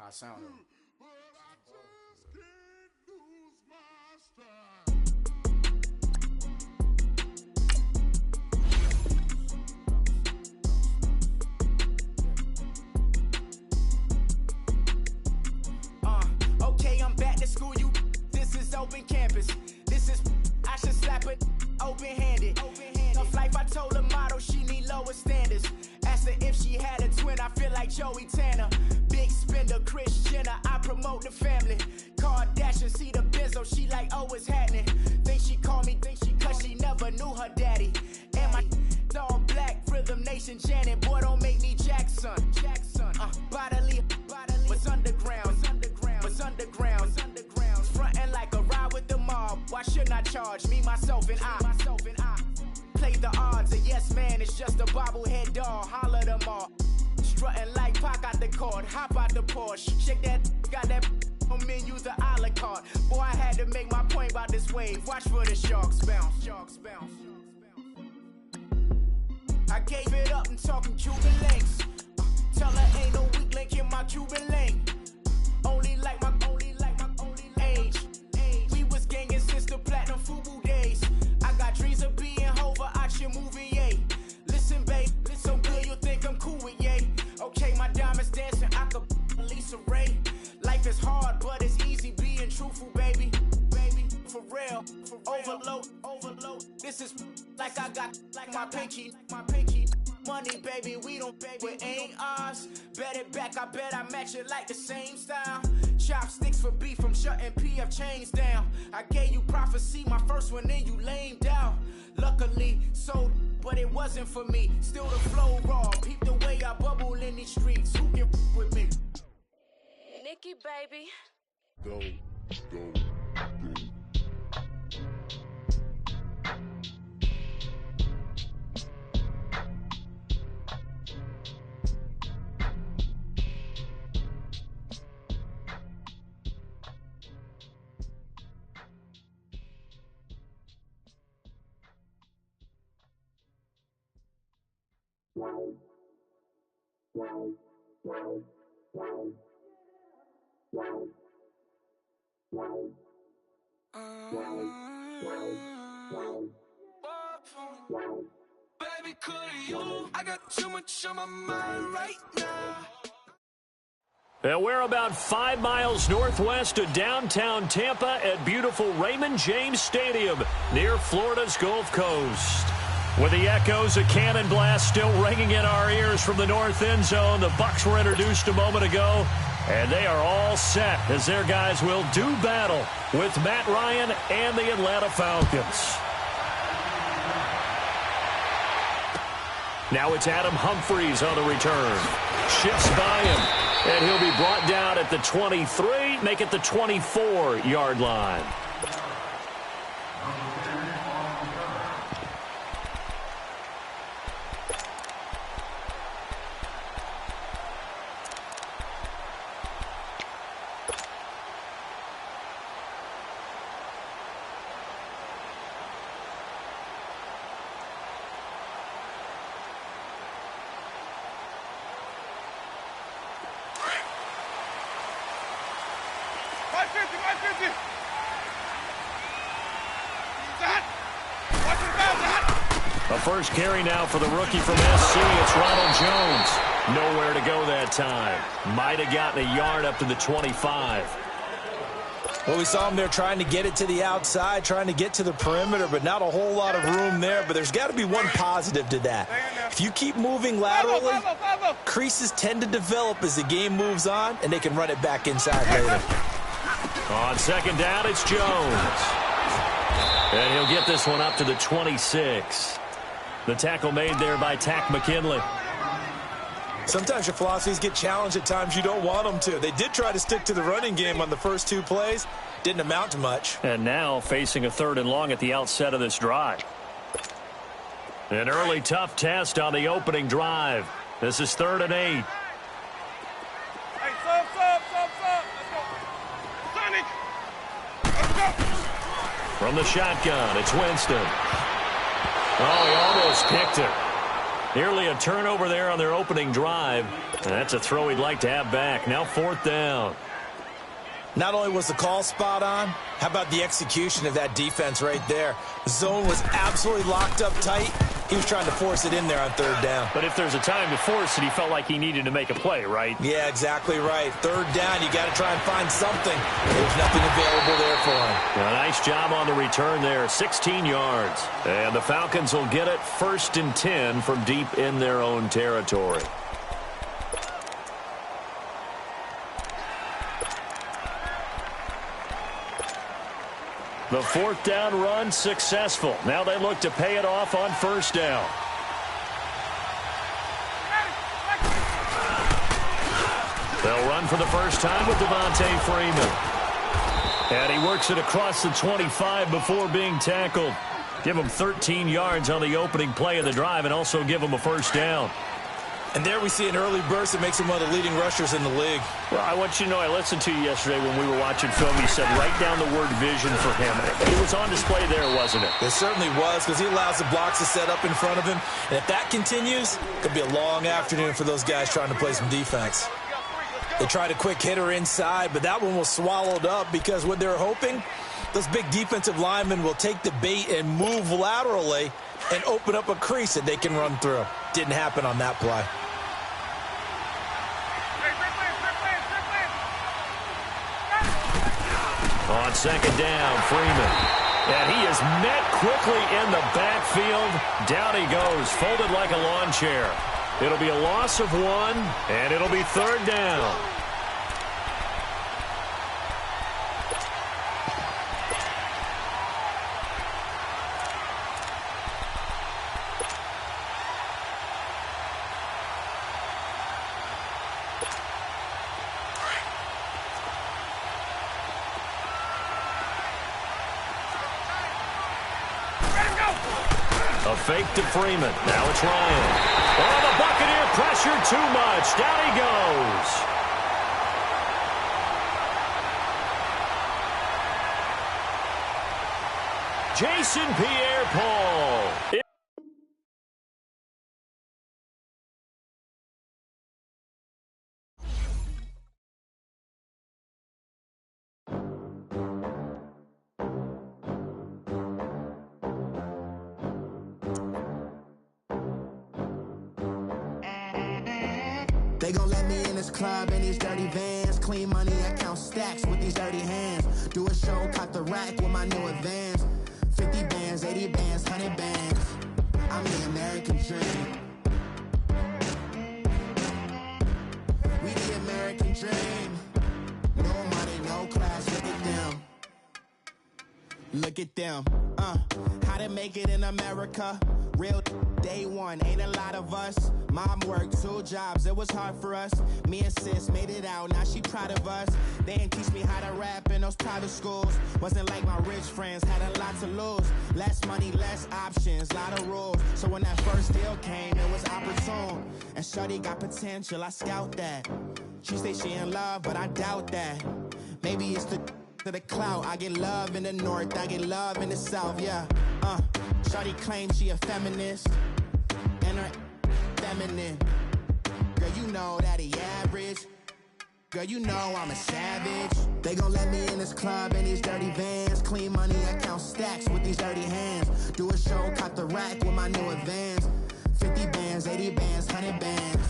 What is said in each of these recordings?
How it sound though? Okay, I'm back to school, you. This is open campus. This is, I should slap it open-handed. Tough life, I told her motto, she need lower standards. Asked her if she had a twin, I feel like Joey Tanner. Big spender, Kris Jenner, I promote the family. Kardashian, see the Benzo, she like, oh, it's happening. Think she called me, cause she never knew her daddy. And my all black, Rhythm Nation, Janet, boy, don't make me Jackson. Bodily, was underground. Frontin' like a ride with the mob. Why shouldn't I charge me, myself, and I? Play the odds, a yes man is just a bobblehead doll. Holler them all. Strutting like Pac out the court, hop out the Porsche. Shake that, got that on menu, the a la carte. Boy, I had to make my point about this wave. Watch for the sharks bounce. I gave it up and talking Cuban links. Tell her ain't no weak link in my Cuban link. Only like my age. We was gangin' since the platinum FUBU days. I got dreams of being Hova out your movie, yay. Listen, babe, so good you think I'm cool with yay. Okay, my diamonds dancing, I could Lisa Ray. Life is hard, but it's easy being truthful, baby. For real, overload. This is like I got like my pinky. Money, baby, we don't pay, it ain't ours. Bet it back, I bet I match it like the same style. Chopsticks for beef from shutting PF chains down. I gave you prophecy, my first one, then you lamed out. Luckily, sold, but it wasn't for me. Still the flow raw, peep the way I bubble in these streets. Who can with me? Nikki, baby. Go. Baby, could you? I got too much on my mind right now. And we're about 5 miles northwest of downtown Tampa at beautiful Raymond James Stadium near Florida's Gulf Coast. With the echoes of cannon blast still ringing in our ears from the north end zone, the Bucs were introduced a moment ago, and they are all set as their guys will do battle with Matt Ryan and the Atlanta Falcons. Now it's Adam Humphries on the return. Shifts by him, and he'll be brought down at the 23, make it the 24-yard line. A first carry now for the rookie from SC. It's Ronald Jones. Nowhere to go that time. Might have gotten a yard up to the 25. Well, we saw him there trying to get it to the outside, trying to get to the perimeter, but not a whole lot of room there. But there's got to be one positive to that. If you keep moving laterally, creases tend to develop as the game moves on, and they can run it back inside later. On second down, it's Jones. And he'll get this one up to the 26. The tackle made there by Tack McKinley. Sometimes your philosophies get challenged at times you don't want them to. They did try to stick to the running game on the first 2 plays. Didn't amount to much. And now facing a 3rd and long at the outset of this drive. An early tough test on the opening drive. This is 3rd and 8. Hey, stop. Let's go. Sonic. Let's go. From the shotgun, it's Winston. Oh, he almost picked it. Nearly a turnover there on their opening drive. And that's a throw he'd like to have back. Now 4th down. Not only was the call spot on, how about the execution of that defense right there? The zone was absolutely locked up tight. He was trying to force it in there on 3rd down. But if there's a time to force it, he felt like he needed to make a play, right? Yeah, exactly right. 3rd down, you got to try and find something. There's nothing available there for him. Nice job on the return there, 16 yards. And the Falcons will get it 1st and 10 from deep in their own territory. The 4th down run successful. Now they look to pay it off on 1st down. They'll run for the first time with Devontae Freeman. And he works it across the 25 before being tackled. Give him 13 yards on the opening play of the drive and also give him a 1st down. And there we see an early burst that makes him one of the leading rushers in the league. Well, I want you to know, I listened to you yesterday when we were watching film. You said write down the word vision for him. It was on display there, wasn't it? It certainly was, because he allows the blocks to set up in front of him. And if that continues, it could be a long afternoon for those guys trying to play some defense. They tried a quick hitter inside, but that one was swallowed up because what they're hoping, those big defensive linemen will take the bait and move laterally and open up a crease that they can run through. Didn't happen on that play. On 2nd down, Freeman. And he is met quickly in the backfield. Down he goes, folded like a lawn chair. It'll be a loss of 1, and it'll be 3rd down. A fake to Freeman. Now it's Ryan. Oh, the Buccaneer pressure too much. Down he goes. Jason Pierre-Paul. They gon' let me in this club in these dirty vans. Clean money, I count stacks with these dirty hands. Do a show, cut the rack with my new advance. 50 bands, 80 bands, 100 bands. I'm the American dream. We the American dream. No money, no class, look at them. Look at them. How to make it in America. Real day one, ain't a lot of us. Mom worked 2 jobs, it was hard for us. Me and sis made it out, now she proud of us. They didn't teach me how to rap in those private schools. Wasn't like my rich friends, had a lot to lose. Less money, less options, lot of rules. So when that first deal came, it was opportune. And shorty got potential, I scout that. She say she in love, but I doubt that. Maybe it's to the clout. I get love in the north, I get love in the south, yeah. Shorty claims she a feminist, and her feminine. Girl, you know that he average. Girl, you know I'm a savage. They gon' let me in this club in these dirty vans. Clean money, I count stacks with these dirty hands. Do a show, cut the rack with my new advance. 50 bands, 80 bands, 100 bands.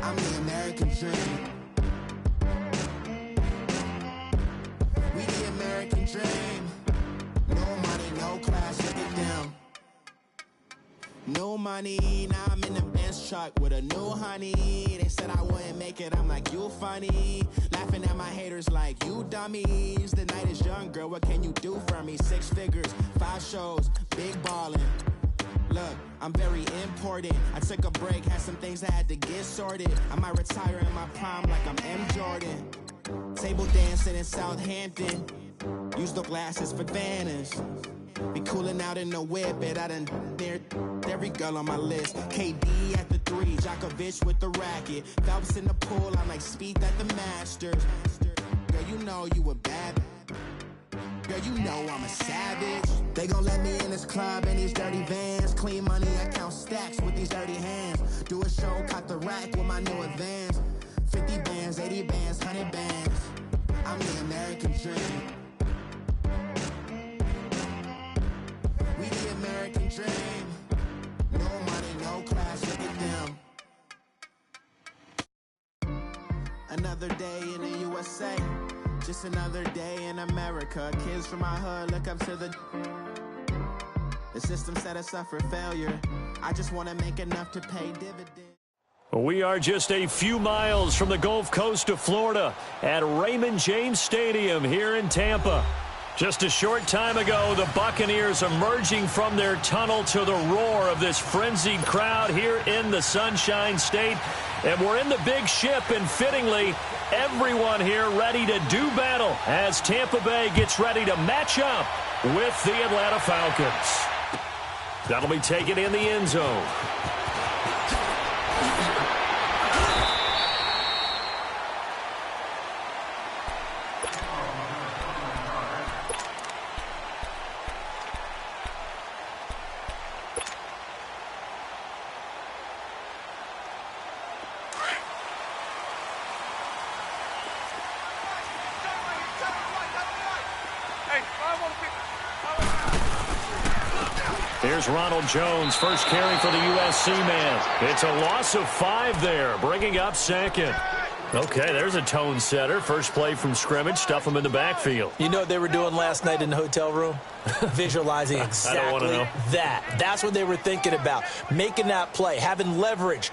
I'm the American dream. We the American dream. No money, no class, look at them. No money, now I'm in the Benz truck with a new honey. They said I wouldn't make it, I'm like, you funny. Laughing at my haters like, you dummies. The night is young, girl, what can you do for me? 6 figures, 5 shows, big ballin'. Look, I'm very important. I took a break, had some things I had to get sorted. I might retire in my prime like I'm M. Jordan. Table dancing in Southampton. Use the glasses for banners. Be cooling out in the whip, but I done there every girl on my list. KD at the 3, Djokovic with the racket. Phelps in the pool, I'm like Speed at the Masters. Girl, you know you a bad. Girl, you know I'm a savage. They gon' let me in this club in these dirty vans. Clean money, I count stacks with these dirty hands. Do a show, caught the rack with my new advance. 50 bands, 80 bands, 100 bands. I'm the American dream. We the American dream. No money, no class, look at them. Another day in the USA. Just another day in America. Kids from my hood look up to the system set us up for failure. I just want to make enough to pay dividends. We are just a few miles from the Gulf Coast of Florida at Raymond James Stadium here in Tampa. Just a short time ago, the Buccaneers emerging from their tunnel to the roar of this frenzied crowd here in the Sunshine State. And we're in the big ship, and fittingly, everyone here ready to do battle as Tampa Bay gets ready to match up with the Atlanta Falcons. That'll be taken in the end zone. Here's Ronald Jones, first carry for the USC man. It's a loss of 5 there, bringing up second. Okay, there's a tone setter. First play from scrimmage, stuff him in the backfield. You know what they were doing last night in the hotel room? Visualizing exactly that. That's what they were thinking about, making that play, having leverage.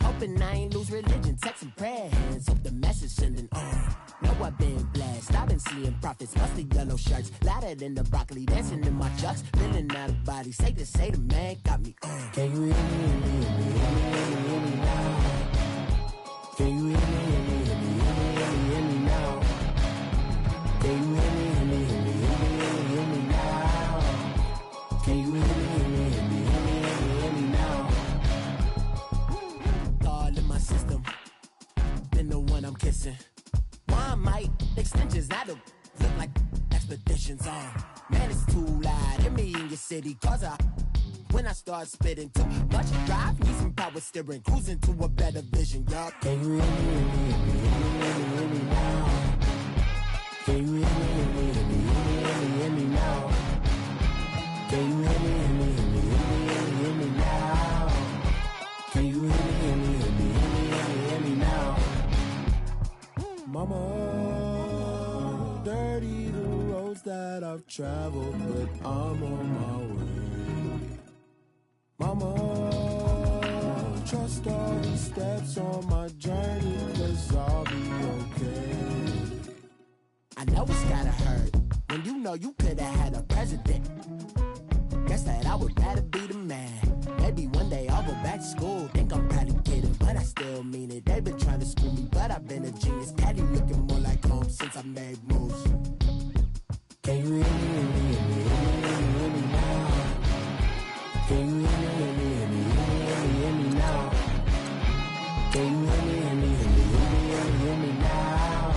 Hoping I ain't lose religion, texting prayer hands, hope the message sending on. Know I've been blessed, I've been seeing prophets, musty yellow shirts, louder than the broccoli, dancing in my chucks, feeling out of body, say the man got me on. Can you hear me, hear me, hear me, hear me now? Can you hear me, hear me, hear me, hear me now? Can you hear me, hear me, hear me, hear me now? Can you hear me, hear me, hear me, hear me now? All in my system, been the one I'm kissing. One might extensions that'll look like expeditions on. Man, it's too loud. Hear me in your city, cause when I start spitting too much drive, need some power steering, cruising to a better vision, y'all. Can you hear me, hear me, hear me, hear me now? Can you hear me, hear me, hear me, hear me now? Can you hear me, hear me, hear me, hear me now? Can you hear me, hear me, hear me, hear me now? Mama, dirty the roads that I've traveled, but I'm on my way. Mama, trust all these steps on my journey, 'cause I'll be okay. I know it's gotta hurt when you know you could've had a president. Guess that I would rather be the man. Maybe one day I'll go back to school. Think I'm probably kidding, but I still mean it. They've been trying to school me, but I've been a genius. Daddy looking more like home since I made moves. Can you hear me, hear me, hear me, hear me now? Can you hear me, hear me, hear me, hear me now? Can you hear me, hear me, hear me, hear me now?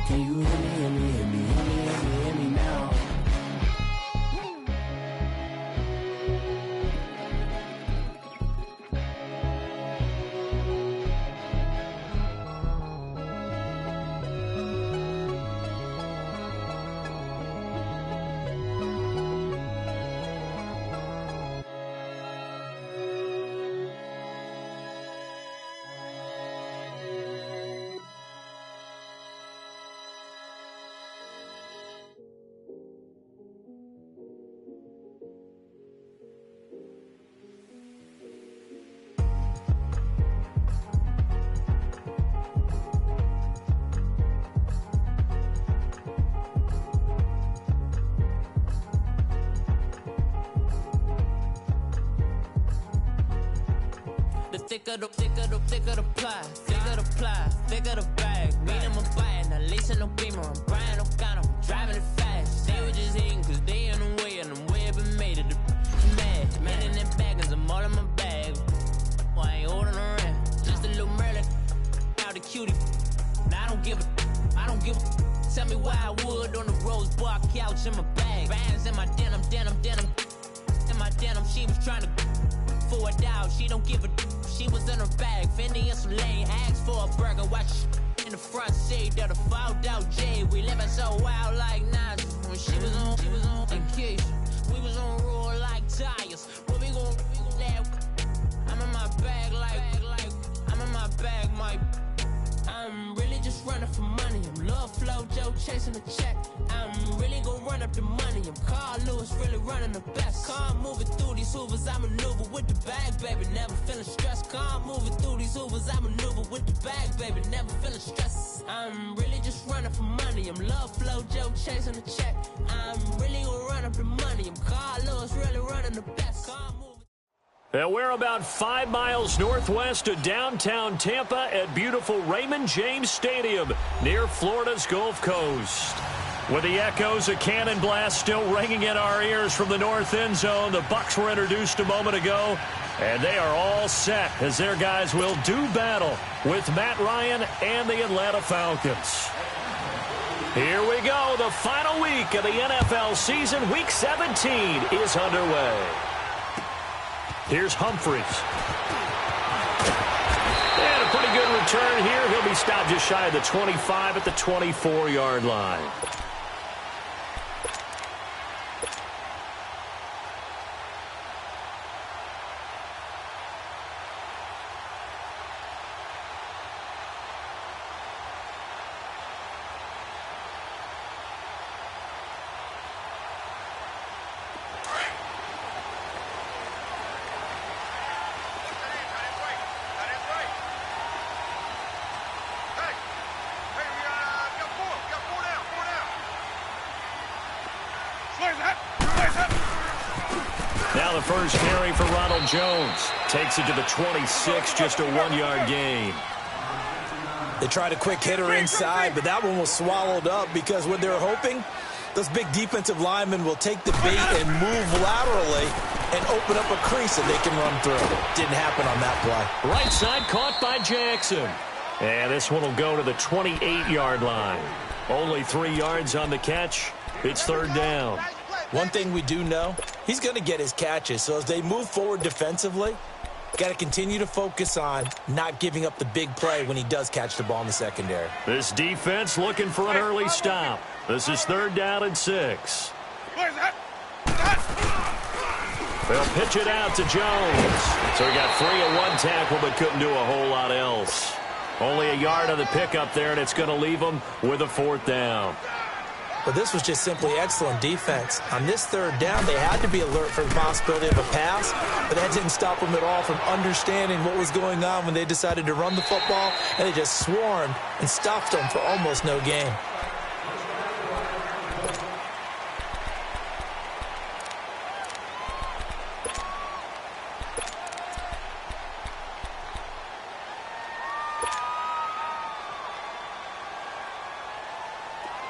Can you hear me, hear me, hear me, hear me now? thick of the ply, thick of the bag. Beat them a bite, now listen no beamer. I'm Brian O'Connor, driving it fast. They were just hating cause they in the way, and the way I've been made it. Mad, man in them baggins, I'm all in my bag. I ain't holding around, just a little Merlin. Out the cutie, now I don't give a. Tell me why I would on the rose bar couch in my bag. Bands in my denim. In my denim, she was trying to for it out. She don't give a. She was in her bag. Fendi and some lane. Asked for a burger. Watch in the front seat. That a fouled out J. We living so wild like Nas. When she was on vacation. We was on roll like tires. What we gon' laugh? I'm in my bag like I'm in my bag, Mike. I'm really just running for money. I'm Love Flow Joe chasing the check. I'm really gonna run up the money. I'm Carl Lewis, really running the best. Calm moving through these hoovers, I maneuver with the bag, baby. Never feeling stressed. Calm moving through these hoovers, I maneuver with the bag, baby. Never feeling stressed. I'm really just running for money. I'm Love Flow Joe chasing the check. I'm really gonna run up the money. I'm Carl Lewis, really running the best. Calm moving. And we're about 5 miles northwest of downtown Tampa at beautiful Raymond James Stadium near Florida's Gulf Coast. With the echoes of cannon blast still ringing in our ears from the north end zone, the Bucs were introduced a moment ago, and they are all set as their guys will do battle with Matt Ryan and the Atlanta Falcons. Here we go. The final week of the NFL season, Week 17, is underway. Here's Humphries. And a pretty good return here. He'll be stopped just shy of the 25 at the 24-yard line. Now the first carry for Ronald Jones. Takes it to the 26, just a 1-yard gain. They tried a quick hitter inside, but that one was swallowed up because what they were hoping, those big defensive linemen will take the bait and move laterally and open up a crease that they can run through. Didn't happen on that play. Right side caught by Jackson. And this one will go to the 28-yard line. Only 3 yards on the catch. It's third down. One thing we do know, he's going to get his catches. So as they move forward defensively, got to continue to focus on not giving up the big play when he does catch the ball in the secondary. This defense looking for an early stop. This is third down and 6. They'll pitch it out to Jones. So he got free of one tackle but couldn't do a whole lot else. Only a yard on the pickup there, and it's going to leave him with a fourth down. Well, this was just simply excellent defense. On this third down, they had to be alert for the possibility of a pass, but that didn't stop them at all from understanding what was going on when they decided to run the football, and they just swarmed and stopped them for almost no gain.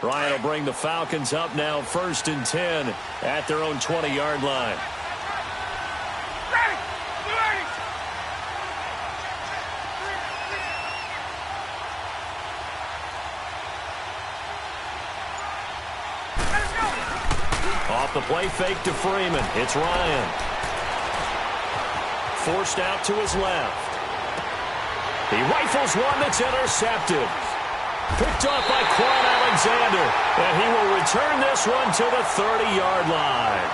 Ryan will bring the Falcons up now, 1st and 10 at their own 20-yard line. Off the play fake to Freeman. It's Ryan. Forced out to his left. He rifles one that's intercepted. Picked off by Quan Alexander, and he will return this one to the 30-yard line.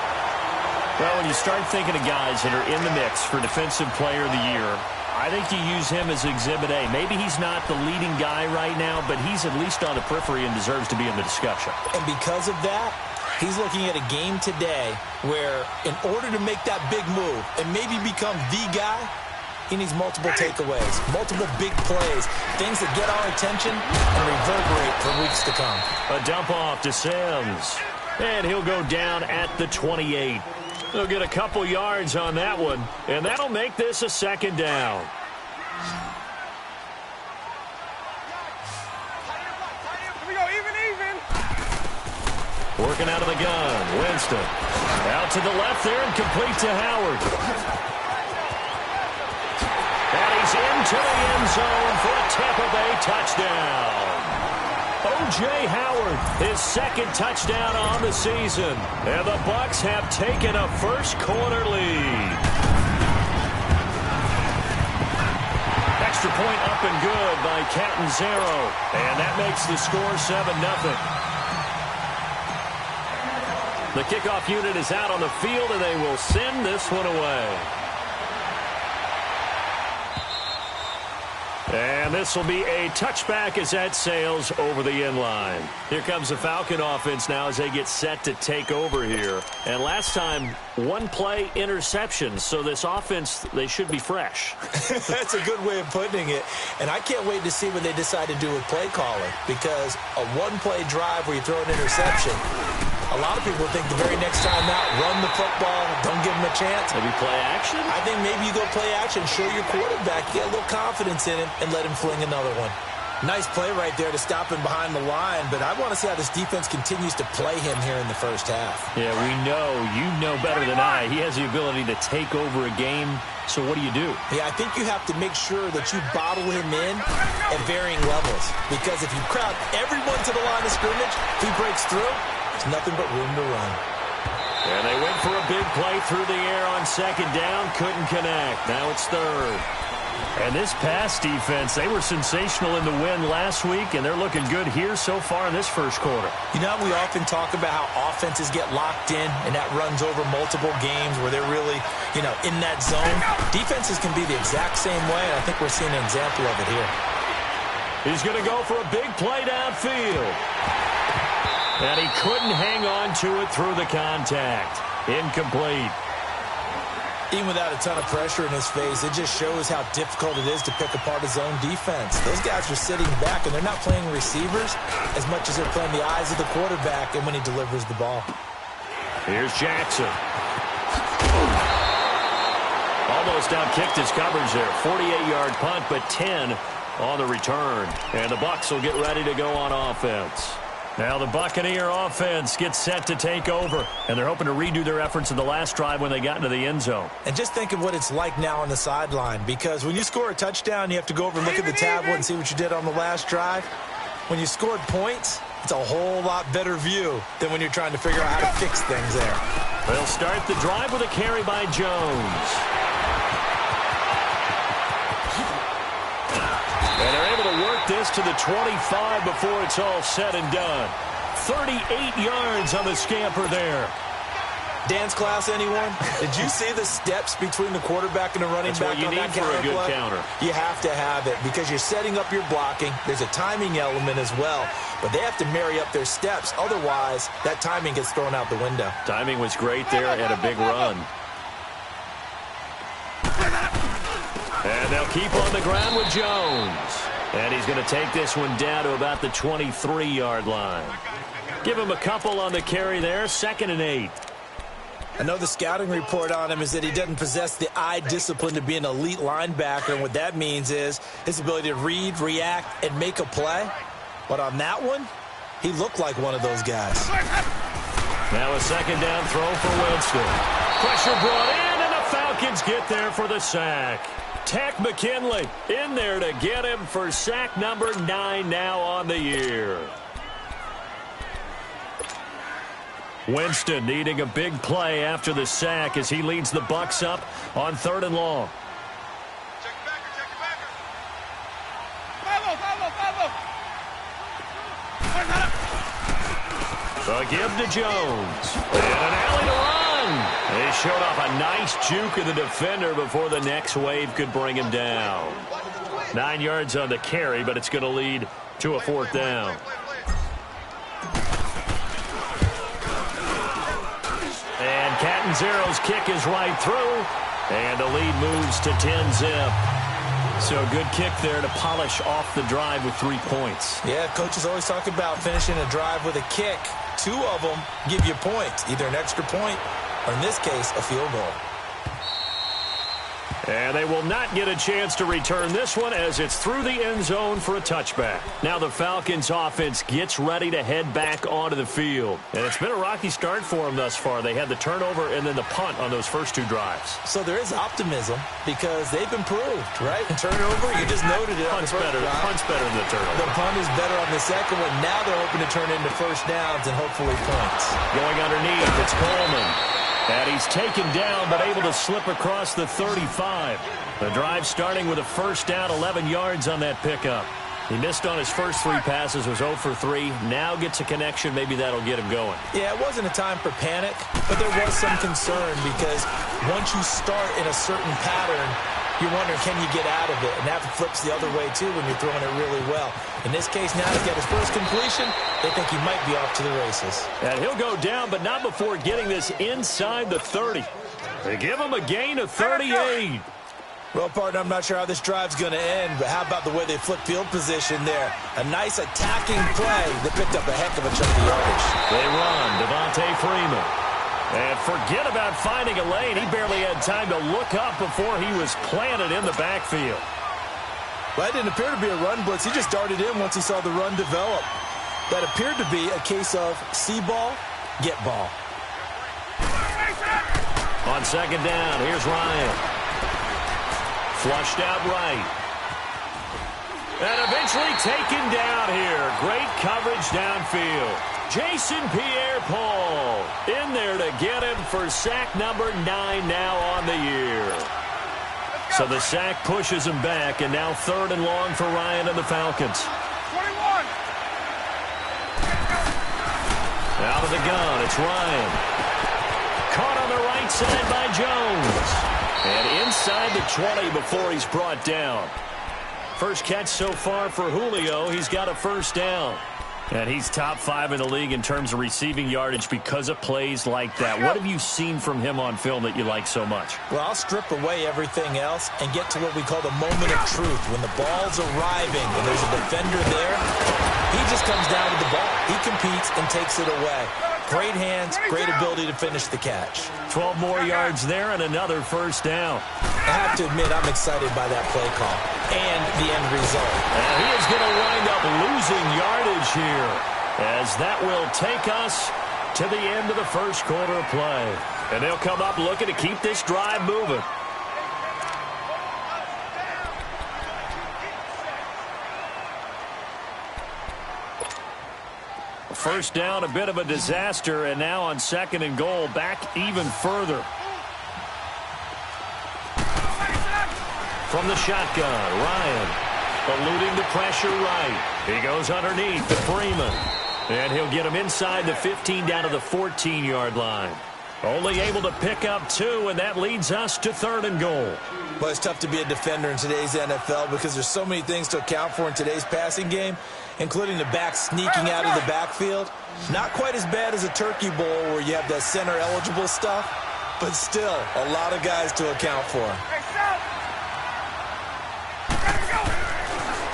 Well, when you start thinking of guys that are in the mix for Defensive Player of the Year, I think you use him as Exhibit A. Maybe he's not the leading guy right now, but he's at least on the periphery and deserves to be in the discussion. And because of that, he's looking at a game today where in order to make that big move and maybe become the guy, he needs multiple takeaways, multiple big plays, things that get our attention and reverberate for weeks to come. A dump off to Sims, and he'll go down at the 28. They'll get a couple yards on that one, and that'll make this a second down. Here we go, even. Working out of the gun. Winston. Out to the left there and complete to Howard. And he's into the end zone for a Tampa Bay touchdown. O.J. Howard, his second touchdown on the season. And the Bucs have taken a first-quarter lead. Extra point up and good by Catanzaro. And that makes the score 7-0. The kickoff unit is out on the field, and they will send this one away. And this will be a touchback as that sails over the end line. Here comes the Falcon offense now as they get set to take over here. And last time, one play interception. So this offense, they should be fresh. That's a good way of putting it. And I can't wait to see what they decide to do with play calling. Because a one-play drive where you throw an interception, a lot of people think the very next time out, run the football, don't give them a chance. Maybe play action? I think maybe you go play action, show your quarterback, get a little confidence in him, and let him fling another one. Nice play right there to stop him behind the line, but I want to see how this defense continues to play him here in the first half. Yeah, we know. You know better than I. He has the ability to take over a game. So what do you do? Yeah, I think you have to make sure that you bottle him in at varying levels. Because if you crowd everyone to the line of scrimmage, if he breaks through, there's nothing but room to run. And they went for a big play through the air on second down. Couldn't connect. Now it's third. And this pass defense, they were sensational in the win last week, and they're looking good here so far in this first quarter. You know, we often talk about how offenses get locked in, and that runs over multiple games where they're really, in that zone. Defenses can be the exact same way, and I think we're seeing an example of it here. He's going to go for a big play downfield. And he couldn't hang on to it through the contact. Incomplete. Even without a ton of pressure in his face, it just shows how difficult it is to pick apart his own defense. Those guys are sitting back, and they're not playing receivers as much as they're playing the eyes of the quarterback and when he delivers the ball. Here's Jackson. Almost outkicked his coverage there. 48-yard punt, but 10 on the return. And the Bucs will get ready to go on offense. Now the Buccaneer offense gets set to take over, and they're hoping to redo their efforts in the last drive when they got into the end zone. And just think of what it's like now on the sideline, because when you score a touchdown, you have to go over and look at the tablet and see what you did on the last drive. When you scored points, it's a whole lot better view than when you're trying to figure out how to fix things there. They'll start the drive with a carry by Jones. And they're able to work this to the 25 before it's all said and done. 38 yards on the scamper there. Dance class, anyone? Did you see the steps between the quarterback and the running back on that counter play? That's what you need for a good counter. You have to have it because you're setting up your blocking. There's a timing element as well, but they have to marry up their steps. Otherwise, that timing gets thrown out the window. Timing was great there and a big run. And they'll keep on the ground with Jones. And he's going to take this one down to about the 23-yard line. Give him a couple on the carry there. 2nd and 8. I know the scouting report on him is that he doesn't possess the eye discipline to be an elite linebacker. And what that means is his ability to read, react, and make a play. But on that one, he looked like one of those guys. Now a 2nd down throw for Winston. Pressure brought in, and the Falcons get there for the sack. Tack McKinley in there to get him for sack number 9 now on the year. Winston needing a big play after the sack as he leads the Bucs up on 3rd and long. Check your backer. The give to Jones. And an alley to run. They showed off a nice juke of the defender before the next wave could bring him down. 9 yards on the carry, but it's going to lead to a 4th down. And Catanzaro's kick is right through. And the lead moves to 10-zip. So a good kick there to polish off the drive with 3 points. Yeah, coaches always talk about finishing a drive with a kick. 2 of them give you points, either an extra point or, in this case, a field goal. And they will not get a chance to return this one as it's through the end zone for a touchback. Now the Falcons offense gets ready to head back onto the field. And it's been a rocky start for them thus far. They had the turnover and then the punt on those first two drives. So there is optimism because they've improved, right? Turnover, you just noted it. Punt's better than the turnover. The punt is better on the second one. Now they're hoping to turn into first downs and hopefully points. Going underneath, it's Coleman. And he's taken down but able to slip across the 35. The drive starting with a first down, 11 yards on that pickup. He missed on his first three passes, was 0 for 3. Now gets a connection. Maybe that'll get him going. Yeah, it wasn't a time for panic, but there was some concern because once you start in a certain pattern, you're wondering, can you get out of it? And that flips the other way, too, when you're throwing it really well. In this case, now he's got his first completion. They think he might be off to the races. And he'll go down, but not before getting this inside the 30. They give him a gain of 38. Well, partner, I'm not sure how this drive's going to end, but how about the way they flip field position there? A nice attacking play that picked up a heck of a chunk of yardage. They run, Devontae Freeman. And forget about finding a lane. He barely had time to look up before he was planted in the backfield. Well, it didn't appear to be a run blitz. He just darted in once he saw the run develop. That appeared to be a case of see ball, get ball. On second down, here's Ryan. Flushed out right. And eventually taken down here. Great coverage downfield. Jason Pierre-Paul in there to get him for sack number 9 now on the year. So the sack pushes him back, and now 3rd and long for Ryan and the Falcons. 21. Out of the gun, it's Ryan. Caught on the right side by Jones. And inside the 20 before he's brought down. First catch so far for Julio. He's got a first down. And he's top 5 in the league in terms of receiving yardage because of plays like that. What have you seen from him on film that you like so much? Well, I'll strip away everything else and get to what we call the moment of truth. When the ball's arriving and there's a defender there, he just comes down with the ball. He competes and takes it away. Great hands, great ability to finish the catch. 12 more yards there and another first down. I have to admit, I'm excited by that play call and the end result. And he is going to wind up losing yardage here, as that will take us to the end of the first quarter of play. And they'll come up looking to keep this drive moving. First down, a bit of a disaster, and now on 2nd and goal, back even further. From the shotgun, Ryan eluding the pressure right. He goes underneath to Freeman, and he'll get him inside the 15 down to the 14-yard line. Only able to pick up 2, and that leads us to 3rd and goal. Well, it's tough to be a defender in today's NFL because there's so many things to account for in today's passing game, including the back sneaking out of the backfield. Not quite as bad as a turkey bowl where you have that center-eligible stuff, but still a lot of guys to account for.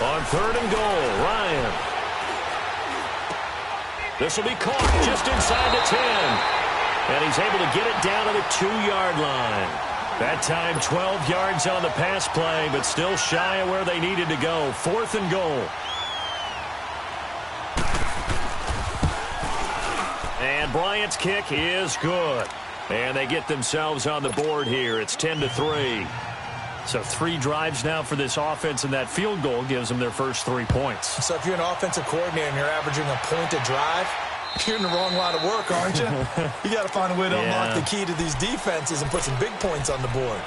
On 3rd and goal, Ryan. This will be caught just inside the 10. And he's able to get it down to the 2-yard line. That time 12 yards on the pass play, but still shy of where they needed to go. 4th and goal. And Bryant's kick is good. And they get themselves on the board here. It's 10-3. So 3 drives now for this offense, and that field goal gives them their first 3 points. So if you're an offensive coordinator and you're averaging a point a drive, you're in the wrong line of work, aren't you? You got to find a way to unlock the key to these defenses and put some big points on the board.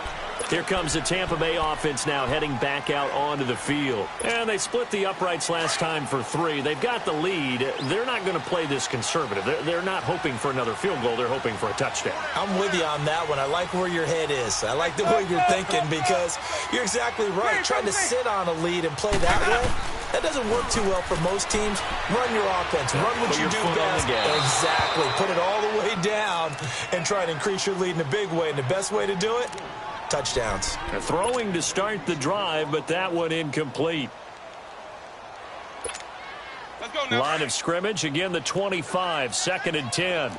Here comes the Tampa Bay offense now heading back out onto the field. And they split the uprights last time for 3. They've got the lead. They're not going to play this conservative. They're not hoping for another field goal. They're hoping for a touchdown. I'm with you on that one. I like where your head is. I like the way you're thinking because you're exactly right. Trying to sit on a lead and play that way, that doesn't work too well for most teams. Run your offense. Run what you do best. Exactly. Put it all the way down and try to increase your lead in a big way. And the best way to do it, touchdowns. Throwing to start the drive, but that one incomplete. Let's go now. Line of scrimmage, again the 25, 2nd and 10.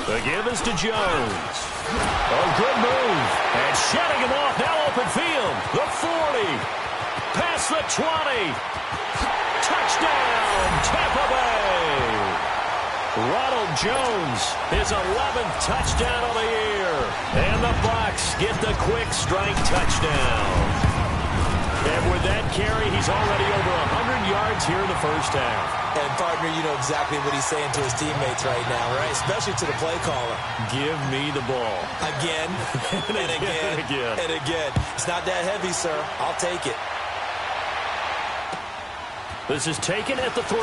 The give is to Jones. Oh, good move. And shedding him off. Now open field. The 40. Past the 20. Touchdown, Tampa Bay. Ronald Jones, his 11th touchdown of the year. And the Bucs get the quick strike touchdown. And with that carry, he's already over 100 yards here in the first half. And, partner, you know exactly what he's saying to his teammates right now, right? Especially to the play caller. Give me the ball. Again, and again, and again. It's not that heavy, sir. I'll take it. This is taken at the 3.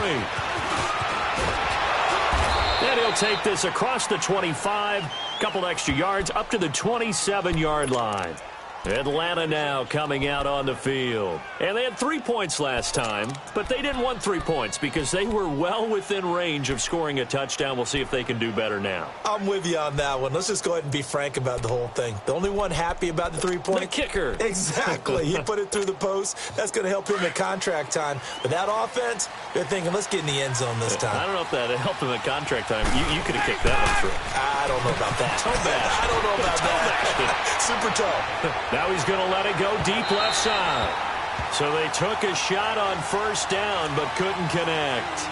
And he'll take this across the 25. Couple extra yards up to the 27-yard line. Atlanta now coming out on the field. And they had 3 points last time, but they didn't want 3 points because they were well within range of scoring a touchdown. We'll see if they can do better now. I'm with you on that one. Let's just go ahead and be frank about the whole thing. The only one happy about the 3-point? The kicker. Exactly. He put it through the post. That's going to help him at contract time. But that offense, they're thinking, let's get in the end zone this time. I don't know if that helped him at contract time. You could have kicked that one through. I don't know about that. Toe bash. I don't know about that. Super toe. Now he's going to let it go deep left side. So they took a shot on first down but couldn't connect.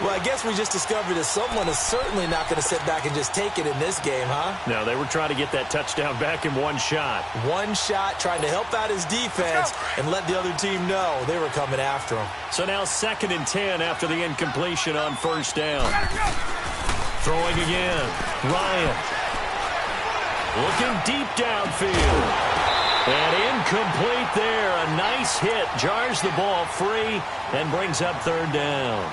Well, I guess we just discovered that someone is certainly not going to sit back and just take it in this game, huh? No, they were trying to get that touchdown back in one shot. One shot, trying to help out his defense and let the other team know they were coming after him. So now 2nd and 10 after the incompletion on first down. Throwing again. Ryan. Looking deep downfield. And incomplete there. A nice hit. Jars the ball free and brings up 3rd down.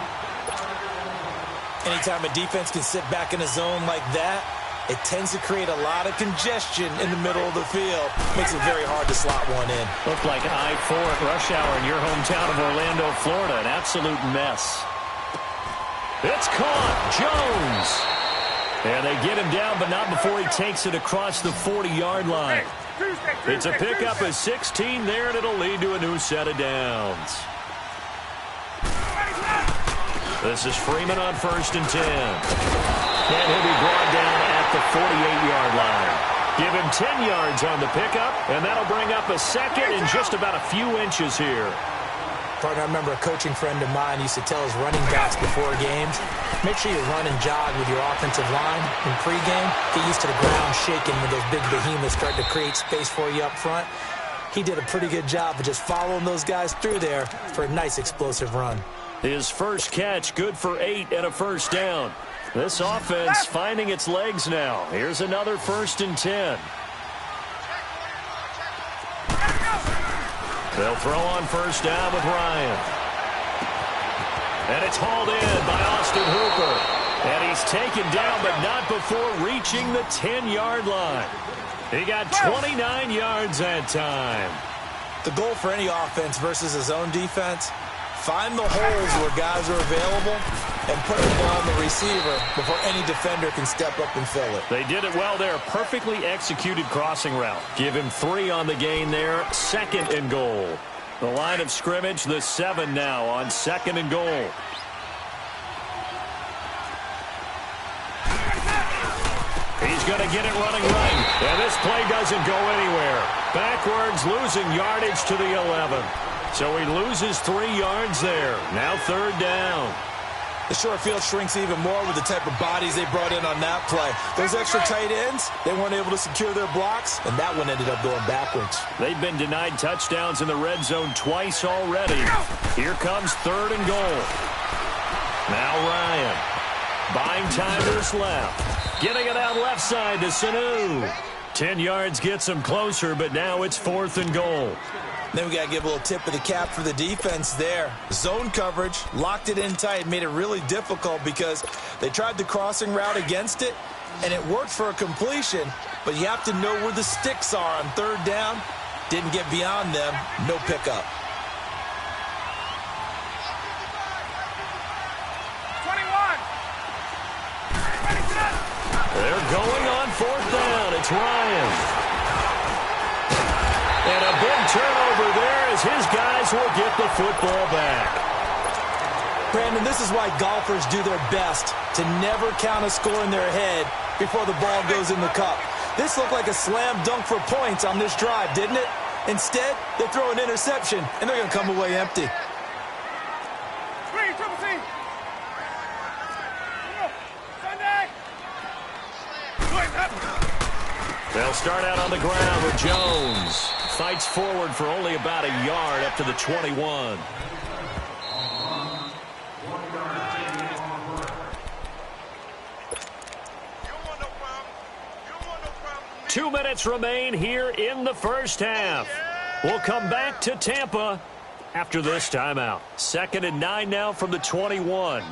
Anytime a defense can sit back in a zone like that, it tends to create a lot of congestion in the middle of the field. Makes it very hard to slot one in. Looked like I-4 at rush hour in your hometown of Orlando, Florida. An absolute mess. It's caught. Jones. And they get him down, but not before he takes it across the 40-yard line. It's a pickup of 16 there, and it'll lead to a new set of downs. This is Freeman on 1st and 10. And he'll be brought down at the 48-yard line. Give him 10 yards on the pickup, and that'll bring up a second in just about a few inches here. Partner, I remember a coaching friend of mine used to tell his running backs before games, make sure you run and jog with your offensive line in pregame. Get used to the ground shaking when those big behemoths start to create space for you up front. He did a pretty good job of just following those guys through there for a nice explosive run. His first catch, good for 8 and a first down. This offense finding its legs now. Here's another 1st and 10. They'll throw on first down with Ryan. And it's hauled in by Austin Hooper. And he's taken down, but not before reaching the 10-yard line. He got 29 yards that time. The goal for any offense versus his own defense, find the holes where guys are available and put the ball on the receiver before any defender can step up and fill it. They did it well there. Perfectly executed crossing route. Give him 3 on the gain there. 2nd and goal. The line of scrimmage, the 7 now on 2nd and goal. He's going to get it running right. And this play doesn't go anywhere. Backwards, losing yardage to the 11. So he loses 3 yards there. Now 3rd down. The short field shrinks even more with the type of bodies they brought in on that play. Those extra tight ends, they weren't able to secure their blocks, and that one ended up going backwards. They've been denied touchdowns in the red zone twice already. Here comes 3rd and goal. Now Ryan. Buying time to his left. Getting it out left side to Sanu. 10 yards gets him closer, but now it's 4th and goal. Then we got to give a little tip of the cap for the defense there. Zone coverage, locked it in tight, made it really difficult because they tried the crossing route against it, and it worked for a completion, but you have to know where the sticks are on 3rd down. Didn't get beyond them, no pickup. 21. They're going on 4th down. It's Ryan. And a big turnover there as his guys will get the football back. Brandon, this is why golfers do their best to never count a score in their head before the ball goes in the cup. This looked like a slam dunk for points on this drive, didn't it? Instead, they throw an interception, and they're going to come away empty. They'll start out on the ground with Jones. Fights forward for only about a yard up to the 21. 2 minutes remain here in the first half. We'll come back to Tampa after this timeout. 2nd and 9 now from the 21.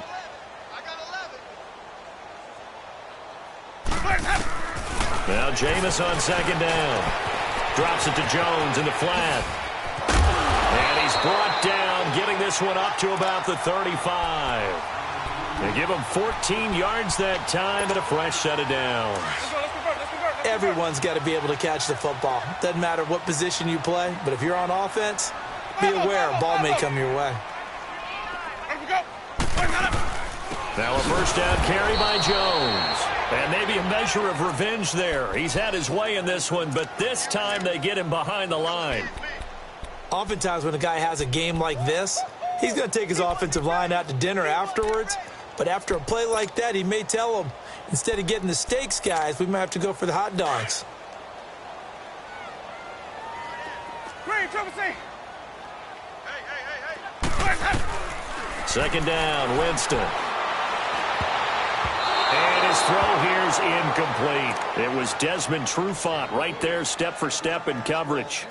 Now Jameis on 2nd down. Drops it to Jones in the flat. And he's brought down, getting this one up to about the 35. They give him 14 yards that time and a fresh set of downs. Everyone's got to be able to catch the football. Doesn't matter what position you play, but if you're on offense, be aware a ball may come your way. Now a first down carry by Jones. And maybe a measure of revenge there. He's had his way in this one, but this time they get him behind the line. Oftentimes when a guy has a game like this, he's going to take his offensive line out to dinner afterwards. But after a play like that, he may tell them, instead of getting the steaks, guys, we might have to go for the hot dogs. Second down, Winston. And his throw here's incomplete. It was Desmond Trufant right there, step for step in coverage.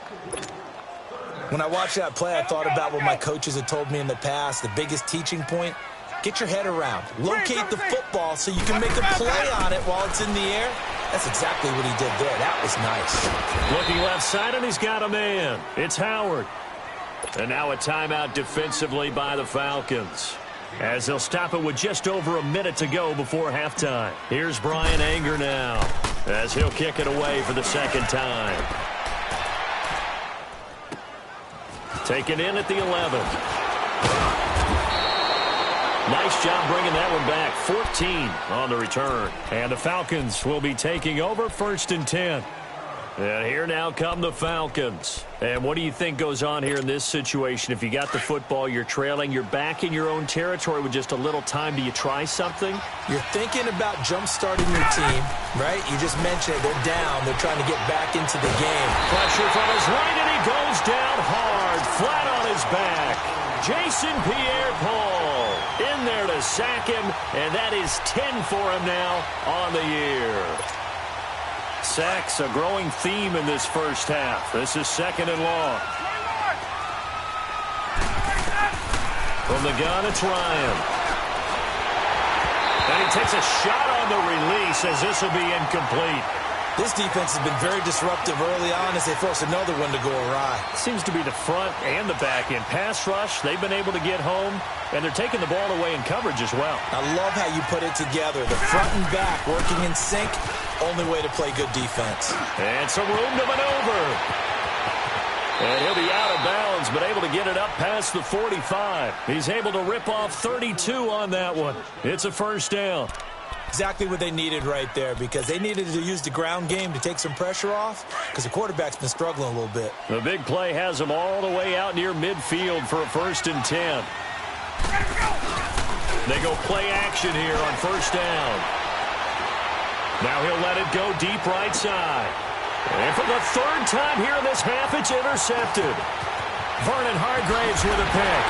When I watched that play, I thought about what my coaches had told me in the past. The biggest teaching point, get your head around. Locate the football so you can make a play on it while it's in the air. That's exactly what he did there. That was nice. Looking left side, and he's got a man. It's Howard. And now a timeout defensively by the Falcons, as they'll stop it with just over a minute to go before halftime. Here's Brian Anger now, as he'll kick it away for the second time. Taken in at the 11. Nice job bringing that one back. 14 on the return. And the Falcons will be taking over 1st and 10. And here now come the Falcons. And what do you think goes on here in this situation? If you got the football, you're trailing, you're back in your own territory with just a little time. Do you try something? You're thinking about jump-starting your team, right? You just mentioned it. They're down. They're trying to get back into the game. Pressure from his right, and he goes down hard, flat on his back. Jason Pierre-Paul in there to sack him, and that is 10 for him now on the year. Sacks, a growing theme in this first half. This is 2nd and long. From the gun, it's Ryan. And he takes a shot on the release, as this will be incomplete. This defense has been very disruptive early on as they force another one to go awry. Seems to be the front and the back end. Pass rush, they've been able to get home, and they're taking the ball away in coverage as well. I love how you put it together. The front and back working in sync, only way to play good defense. And some room to maneuver. And he'll be out of bounds, but able to get it up past the 45. He's able to rip off 32 on that one. It's a first down. Exactly what they needed right there, because they needed to use the ground game to take some pressure off, because the quarterback's been struggling a little bit. The big play has them all the way out near midfield for a 1st and 10. They go play action here on 1st down. Now he'll let it go deep right side. And for the 3rd time here in this half, it's intercepted. Vernon Hargreaves with a pick.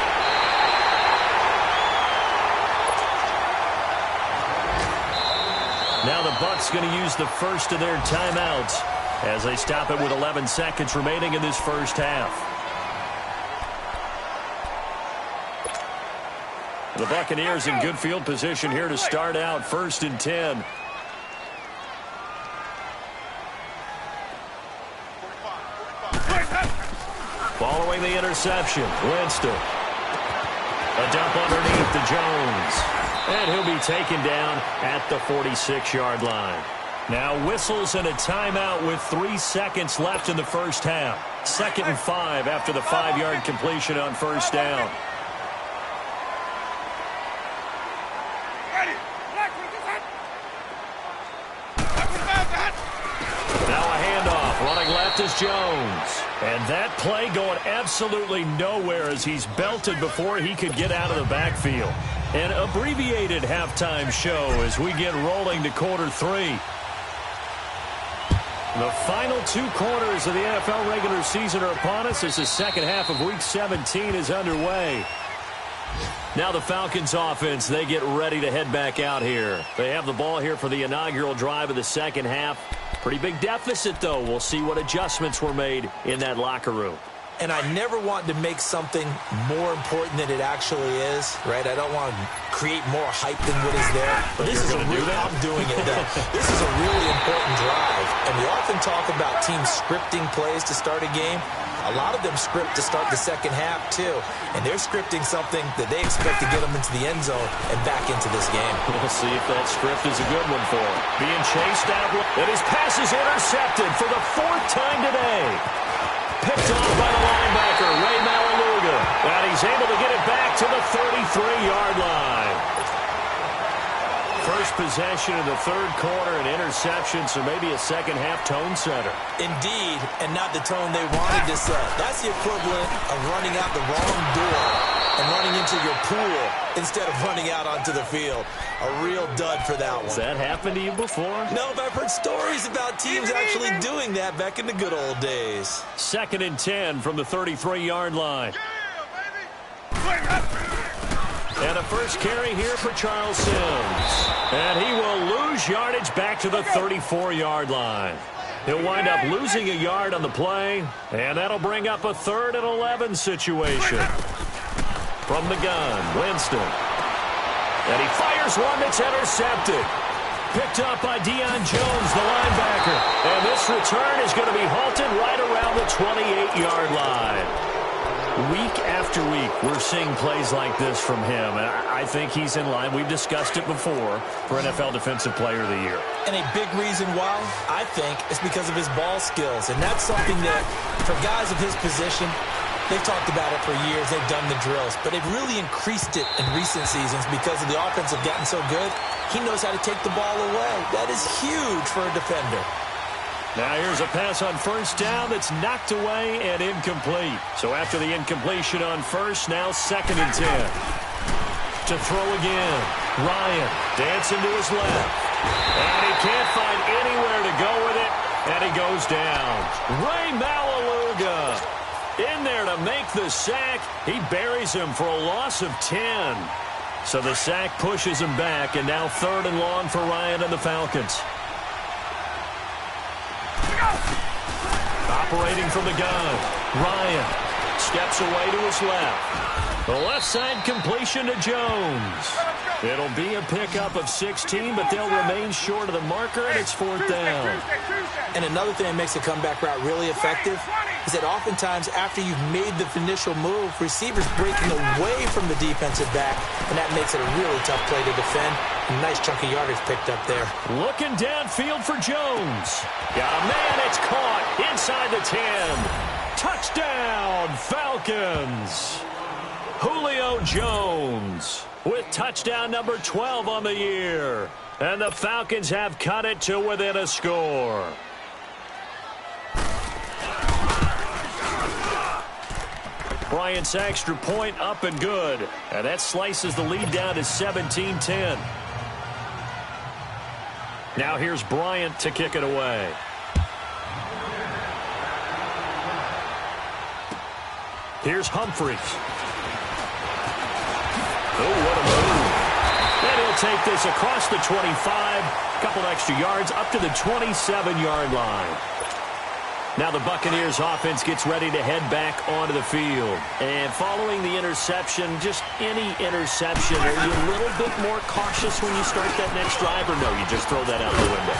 Now the Bucs going to use the first of their timeouts as they stop it with 11 seconds remaining in this first half. The Buccaneers in good field position here to start out 1st and 10. Following the interception, Winston. A dump underneath to Jones. And he'll be taken down at the 46-yard line. Now whistles and a timeout with 3 seconds left in the first half. 2nd and 5 after the 5-yard completion on 1st down. left is Jones. And that play going absolutely nowhere as he's belted before he could get out of the backfield. An abbreviated halftime show as we get rolling to quarter 3. The final 2 quarters of the NFL regular season are upon us as the second half of Week 17 is underway. Now the Falcons offense, they get ready to head back out here. They have the ball here for the inaugural drive of the second half. Pretty big deficit, though. We'll see what adjustments were made in that locker room. And I never want to make something more important than it actually is, right? I don't want to create more hype than what is there. But this is a real, I'm doing it, though. This is a really important drive. And we often talk about teams scripting plays to start a game. A lot of them script to start the second half, too. And they're scripting something that they expect to get them into the end zone and back into this game. We'll see if that script is a good one for him. Being chased out, and his pass is intercepted for the 4th time today. Picked off by the linebacker, Ray Malaluga. And he's able to get it back to the 33-yard line. First possession of the third quarter, an interception, so maybe a second-half tone setter. Indeed, and not the tone they wanted to set. That's the equivalent of running out the wrong door and running into your pool instead of running out onto the field. A real dud for that one. Has that happened to you before? No, but I've heard stories about teams actually doing that back in the good old days. 2nd and 10 from the 33-yard line. And a first carry here for Charles Sims. And he will lose yardage back to the 34-yard line. He'll wind up losing a yard on the play, and that'll bring up a 3rd and 11 situation. From the gun, Winston. And he fires one that's intercepted. Picked up by Deion Jones, the linebacker. And this return is going to be halted right around the 28-yard line. Week after week, we're seeing plays like this from him. And I think he's in line. We've discussed it before for NFL Defensive Player of the Year. And a big reason why, I think, is because of his ball skills. And that's something that, for guys of his position, they've talked about it for years. They've done the drills. But they've really increased it in recent seasons because of the offense have gotten so good. He knows how to take the ball away. That is huge for a defender. Now here's a pass on first down that's knocked away and incomplete. So after the incompletion on first, now 2nd and 10. To throw again. Ryan dancing to his left. And he can't find anywhere to go with it. And he goes down. Ray Malaluga in there to make the sack. He buries him for a loss of 10. So the sack pushes him back, and now 3rd and long for Ryan and the Falcons. Operating from the gun, Ryan steps away to his left. The left side completion to Jones. It'll be a pickup of 16, but they'll remain short of the marker, and it's 4th down. And another thing that makes a comeback route really effective is that oftentimes after you've made the initial move, receivers breaking away from the defensive back, and that makes it a really tough play to defend. A nice chunk of yardage picked up there. Looking downfield for Jones. Got a man, it's caught inside the 10. Touchdown, Falcons. Julio Jones with touchdown number 12 on the year. And the Falcons have cut it to within a score. Bryant's extra point up and good. And that slices the lead down to 17-10. Now here's Bryant to kick it away. Here's Humphries. Oh, what a move. And he'll take this across the 25. A couple extra yards up to the 27-yard line. Now the Buccaneers offense gets ready to head back onto the field. And following the interception, just any interception, are you a little bit more cautious when you start that next drive, or no, you just throw that out the window?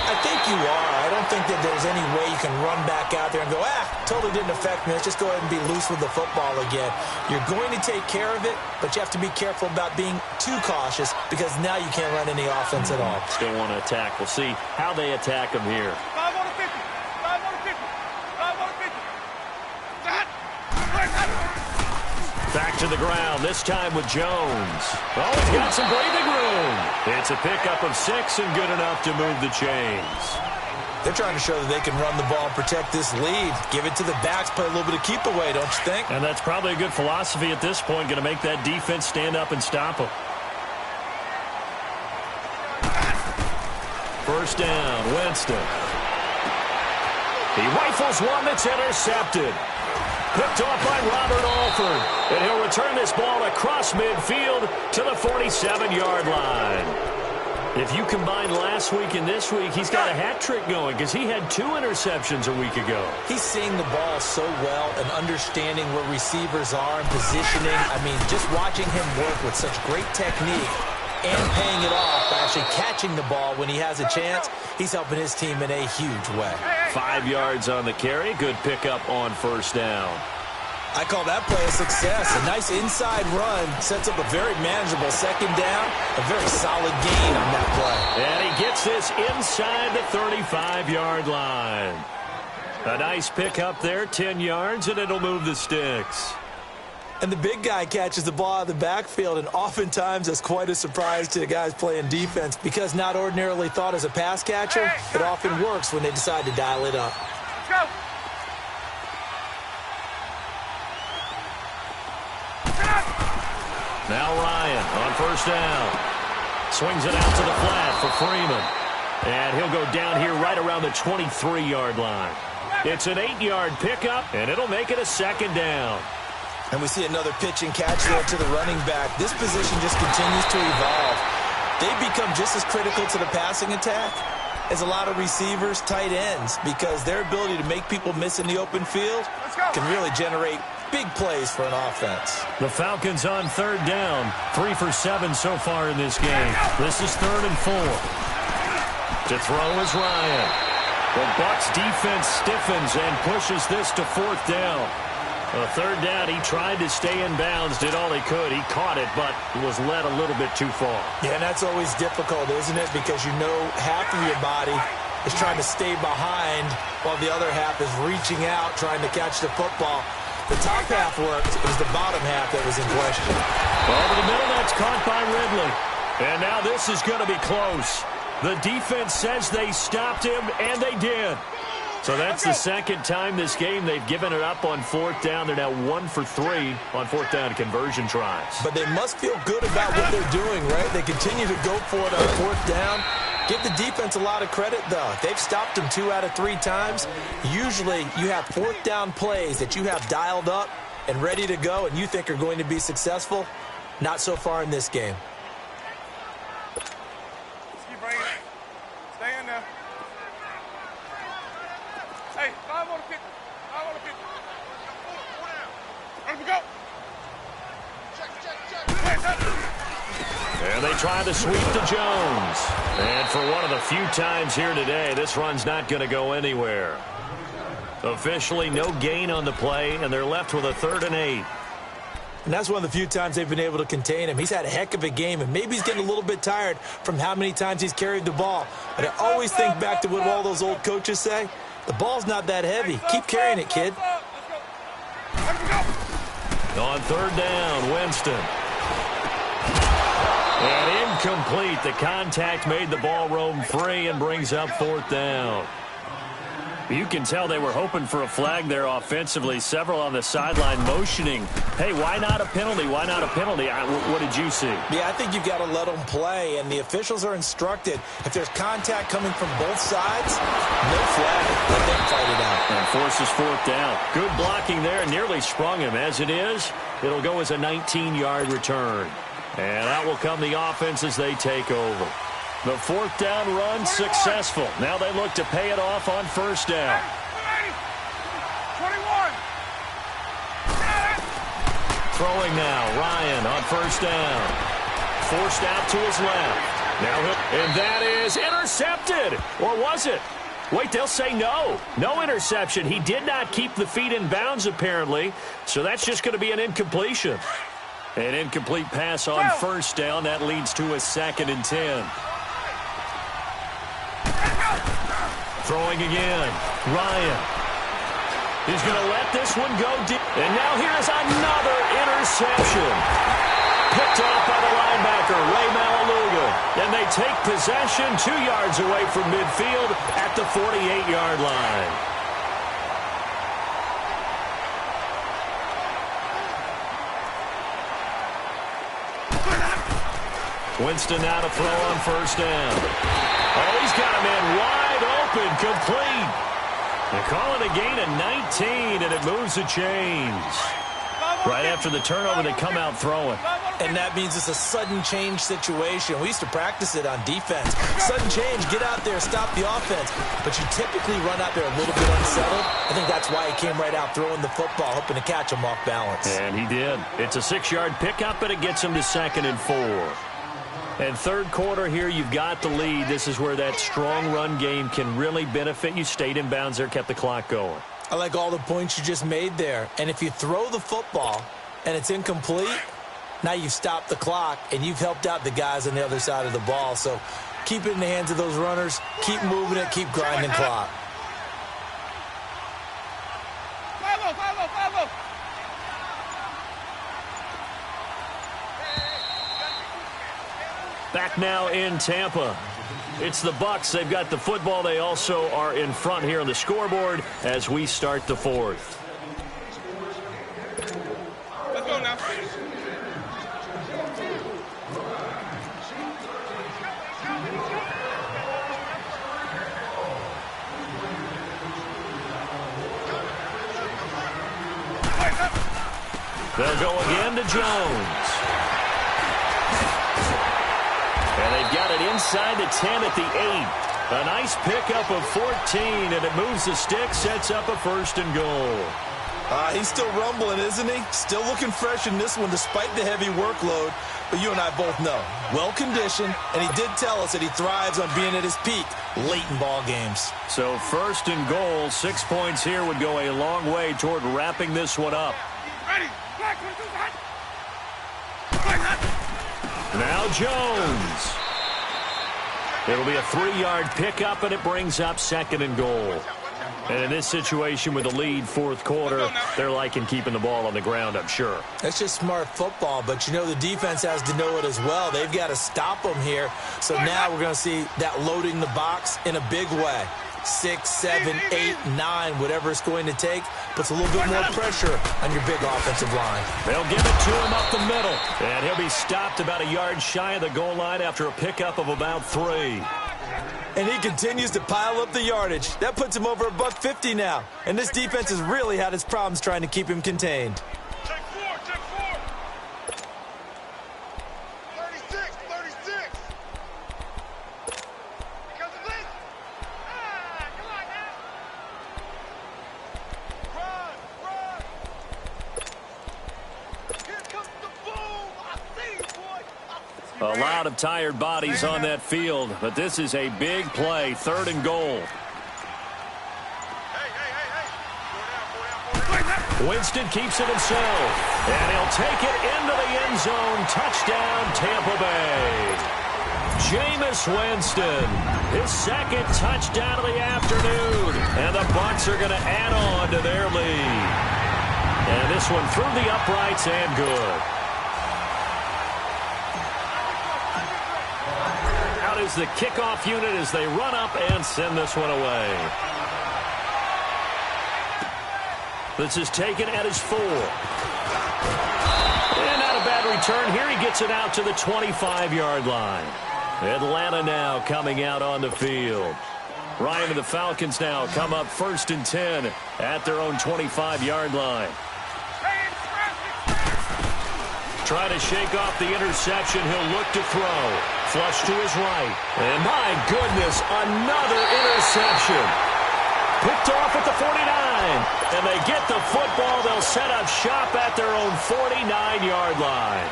I think you are. I don't think that there's any way you can run back out there and go, totally didn't affect me. Let's just go ahead and be loose with the football again. You're going to take care of it, but you have to be careful about being too cautious because now you can't run any offense at all. Still want to attack. We'll see how they attack them here. 5 on the 50. 5 on the 50. 5 on the 50. Back to the ground, this time with Jones. Oh, he's got some breathing room. It's a pickup of 6 and good enough to move the chains. They're trying to show that they can run the ball and protect this lead. Give it to the backs, play a little bit of keep away, don't you think? And that's probably a good philosophy at this point, going to make that defense stand up and stop them. First down, Winston. He rifles one that's intercepted. Picked off by Robert Alford. And he'll return this ball across midfield to the 47-yard line. If you combine last week and this week, he's got a hat trick going because he had 2 interceptions a week ago. He's seeing the ball so well and understanding where receivers are and positioning. I mean, just watching him work with such great technique and paying it off by actually catching the ball when he has a chance, he's helping his team in a huge way. 5 yards on the carry. Good pickup on first down. I call that play a success. A nice inside run sets up a very manageable second down. A very solid gain on that play. And he gets this inside the 35-yard line. A nice pickup there, 10 yards, and it'll move the sticks. And the big guy catches the ball out of the backfield, and oftentimes that's quite a surprise to the guys playing defense because not ordinarily thought as a pass catcher, it often works when they decide to dial it up. Let's go. Now Ryan on first down. Swings it out to the flat for Freeman. And he'll go down here right around the 23-yard line. It's an 8-yard pickup, and it'll make it a second down. And we see another pitch and catch there to the running back. This position just continues to evolve. They become just as critical to the passing attack as a lot of receivers, tight ends, because their ability to make people miss in the open field can really generate big plays for an offense. The Falcons on third down. 3 for 7 so far in this game. This is 3rd and 4. To throw is Ryan. The Bucs defense stiffens and pushes this to 4th down. A 3rd down, he tried to stay in bounds, did all he could. He caught it, but was led a little bit too far. Yeah, and that's always difficult, isn't it? Because you know half of your body is trying to stay behind while the other half is reaching out, trying to catch the football. The top half worked. It was the bottom half that was in question. Over the middle, that's caught by Ridley. And now this is going to be close. The defense says they stopped him, and they did. So that's the second time this game they've given it up on 4th down. They're now 1 for 3 on 4th down conversion tries. But they must feel good about what they're doing, right? They continue to go for it on 4th down. Give the defense a lot of credit, though. They've stopped them 2 out of 3 times. Usually you have 4th down plays that you have dialed up and ready to go and you think are going to be successful. Not so far in this game. Let's keep bringing it. Stay in there. Hey, 5 on the kick. 5 on the kick. 4 down. Ready to go. And they try the sweep to Jones. And for one of the few times here today, this run's not going to go anywhere. Officially no gain on the play, and they're left with a 3rd and 8. And that's one of the few times they've been able to contain him. He's had a heck of a game, and maybe he's getting a little bit tired from how many times he's carried the ball. But I always think back to what all those old coaches say. The ball's not that heavy. Keep carrying it, kid. On 3rd down, Winston. And incomplete. The contact made the ball roam free and brings up 4th down. You can tell they were hoping for a flag there offensively. Several on the sideline motioning. Hey, why not a penalty? Why not a penalty? What did you see? Yeah, I think you've got to let them play, and the officials are instructed. If there's contact coming from both sides, no flag. Let them fight it out. And forces 4th down. Good blocking there. Nearly sprung him. As it is, it'll go as a 19-yard return. And out will come the offense as they take over. The 4th down run successful. Now they look to pay it off on 1st down. 21. Throwing now, Ryan on 1st down. Forced out to his left. Now and that is intercepted. Or was it? Wait, they'll say no. No interception. He did not keep the feet in bounds, apparently. So that's just going to be an incompletion. An incomplete pass on 1st down. That leads to a 2nd and 10. Throwing again. Ryan. He's going to let this one go deep. And now here's another interception. Picked off by the linebacker, Ray Malaluga. And they take possession 2 yards away from midfield at the 48-yard line. Winston now to throw on first down. Oh, he's got a man wide open, complete. They call it a gain of 19, and it moves the chains. Right after the turnover, they come out throwing. And that means it's a sudden change situation. We used to practice it on defense. Sudden change, get out there, stop the offense. But you typically run out there a little bit unsettled. I think that's why he came right out throwing the football, hoping to catch him off balance. And he did. It's a 6-yard pickup, and it gets him to 2nd and 4. And third quarter here, you've got the lead. This is where that strong run game can really benefit you. Stayed in bounds there, kept the clock going. I like all the points you just made there. And if you throw the football and it's incomplete, now you've stopped the clock and you've helped out the guys on the other side of the ball. So keep it in the hands of those runners. Keep moving it. Keep grinding clock. Back now in Tampa. It's the Bucks. They've got the football. They also are in front here on the scoreboard as we start the fourth. Let's go now. They'll go again to Jones. And they've got it inside the 10 at the 8. A nice pickup of 14, and it moves the stick, sets up a 1st and goal. He's still rumbling, isn't he? Still looking fresh in this one despite the heavy workload. But you and I both know, well-conditioned, and he did tell us that he thrives on being at his peak late in ball games. So 1st and goal, 6 points here would go a long way toward wrapping this one up. Ready. Now Jones. It'll be a 3-yard pickup, and it brings up 2nd and goal. And in this situation with the lead, fourth quarter, they're liking keeping the ball on the ground, I'm sure. That's just smart football, but you know the defense has to know it as well. They've got to stop them here. So now we're going to see that loading the box in a big way. 6, 7, 8, 9, whatever it's going to take, puts a little bit more pressure on your big offensive line. They'll give it to him up the middle. And he'll be stopped about a yard shy of the goal line after a pickup of about 3. And he continues to pile up the yardage. That puts him over $150 now. And this defense has really had its problems trying to keep him contained. Check 4. 36. Because of this. Come on now. Run. Here comes the boom. I see you, boy. A lot of tired bodies on that field, but this is a big play, 3rd and goal. Winston keeps it himself, and he'll take it into the end zone. Touchdown, Tampa Bay. Jameis Winston, his 2nd touchdown of the afternoon, and the Bucs are going to add on to their lead. And this one through the uprights and good. Out is the kickoff unit as they run up and send this one away. This is taken at his 4. And not a bad return here. He gets it out to the 25-yard line. Atlanta now coming out on the field. Ryan and the Falcons now come up 1st and 10 at their own 25-yard line. Trying to shake off the interception. He'll look to throw. Flush to his right. And my goodness, another interception. Picked off at the 49. And they get the football. They'll set up shop at their own 49-yard line.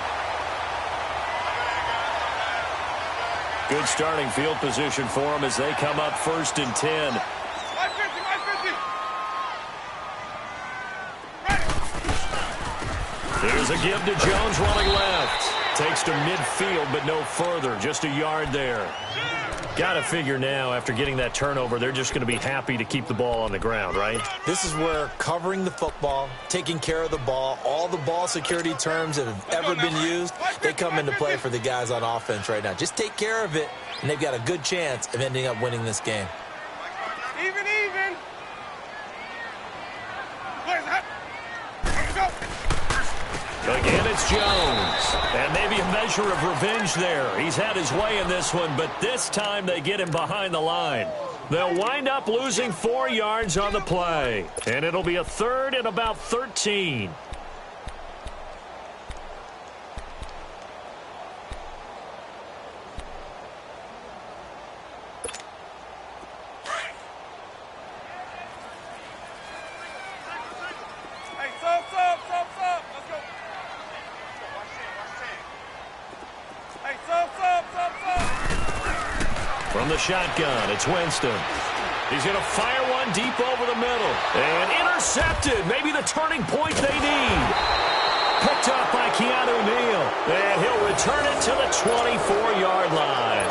Good starting field position for them as they come up 1st and 10. Here's a give to Jones running left. Takes to midfield, but no further. Just a yard there. Got to figure now, after getting that turnover, they're just going to be happy to keep the ball on the ground, right? This is where covering the football, taking care of the ball, all the ball security terms that have ever been used, they come into play for the guys on offense right now. Just take care of it, and they've got a good chance of ending up winning this game. Even. Where's that? Let's go. Again, it's Jones. And maybe a measure of revenge there. He's had his way in this one, but this time they get him behind the line. They'll wind up losing 4 yards on the play. And it'll be a third and about 13. Hey, stop. Let's go. Hey, stop. From the shotgun, it's Winston. He's going to fire one deep over the middle. And intercepted. Maybe the turning point they need. Picked up by Keanu Neal. And he'll return it to the 24-yard line.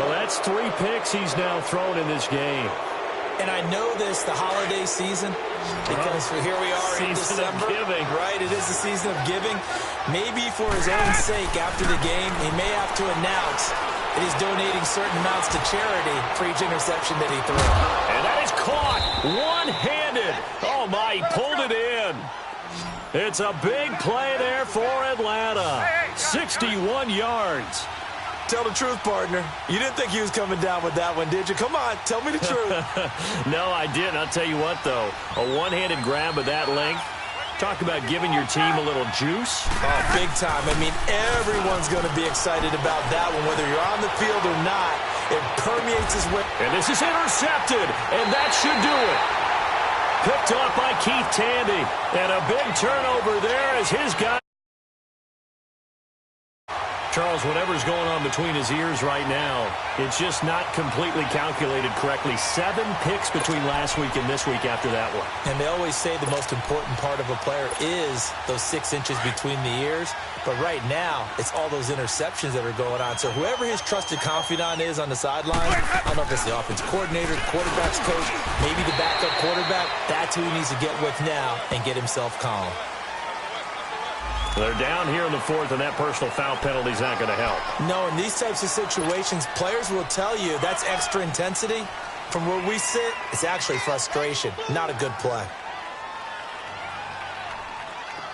Well, that's 3 picks he's now thrown in this game. And I know this, the holiday season, because here we are in December. Giving. Right, it is the season of giving. Maybe for his own sake, after the game, he may have to announce that he's donating certain amounts to charity for each interception that he threw. And that is caught one-handed. Oh, my, he pulled it in. It's a big play there for Atlanta. 61 yards. Tell the truth, partner. You didn't think he was coming down with that one, did you? Come on, tell me the truth. No, I didn't. I'll tell you what, though. A one-handed grab of that length. Talk about giving your team a little juice. Oh, big time. I mean, everyone's going to be excited about that one, whether you're on the field or not. It permeates his way. And this is intercepted, and that should do it. Picked up by Keith Tandy. And a big turnover there as his guy. Charles, whatever's going on between his ears right now, it's just not completely calculated correctly. 7 picks between last week and this week after that one. And they always say the most important part of a player is those 6 inches between the ears. But right now, it's all those interceptions that are going on. So whoever his trusted confidant is on the sideline, I don't know if it's the offense coordinator, quarterback's coach, maybe the backup quarterback, that's who he needs to get with now and get himself calm. They're down here in the 4th, and that personal foul penalty is not going to help. No, in these types of situations, players will tell you that's extra intensity. From where we sit, it's actually frustration. Not a good play.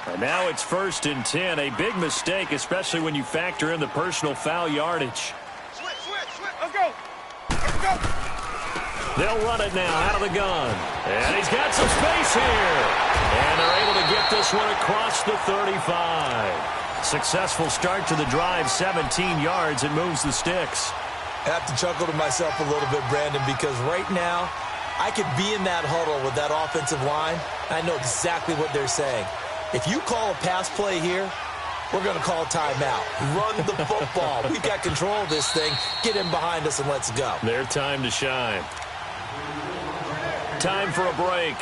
And now it's 1st and 10. A big mistake, especially when you factor in the personal foul yardage. Switch. Let's go. They'll run it now out of the gun. And he's got some space here. And they're able to get this one across the 35. Successful start to the drive, 17 yards. It moves the sticks. I have to chuckle to myself a little bit, Brandon, because right now I could be in that huddle with that offensive line. I know exactly what they're saying. If you call a pass play here, we're going to call a timeout. Run the football. We've got control of this thing. Get him behind us and let's go. Their time to shine. Time for a break.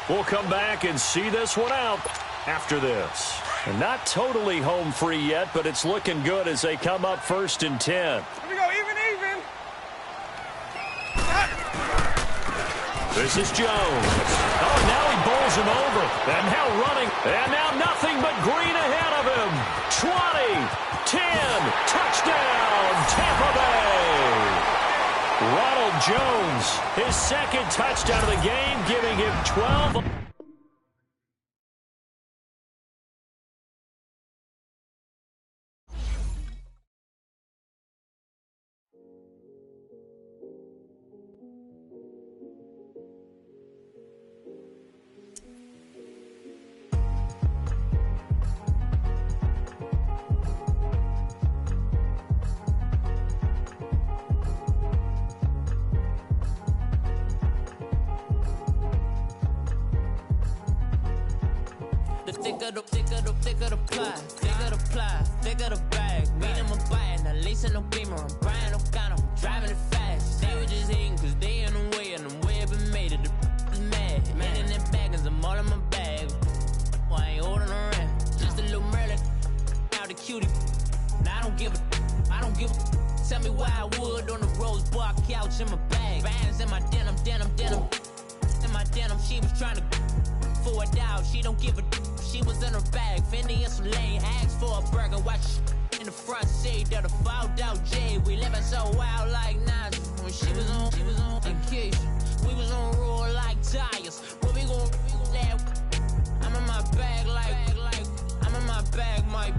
We'll come back and see this one out after this. And not totally home free yet, but it's looking good as they come up 1st and 10. Here we go, even. This is Jones. Oh, now he bowls him over. And now running. And now nothing but green ahead of him. 20, 10, touchdown, Tampa Bay. Ronald Jones, his 2nd touchdown of the game, giving him 12. Thicker the bag. Meet him a bite, now lacing no beamer. I'm Brian O'Connor, driving it fast. They were just hating cause they in the way, and the way I've been made it. The is mad. Man in them baggins, I'm all in my bag. Why I ain't holding around? Just a little Merlin. Out the cutie. Now I don't give a. Tell me why I would on the rose bar couch in my bag. Bands in my denim. In my denim, she was trying to for it out. She don't give a. She was in her bag. Fendi and some lane hags for a burger. Watch in the front seat of the fouled out J. We living so wild like Nas. When she was on vacation. We was on roll like tires. What we gon' I'm in my bag like I'm in my bag, Mike.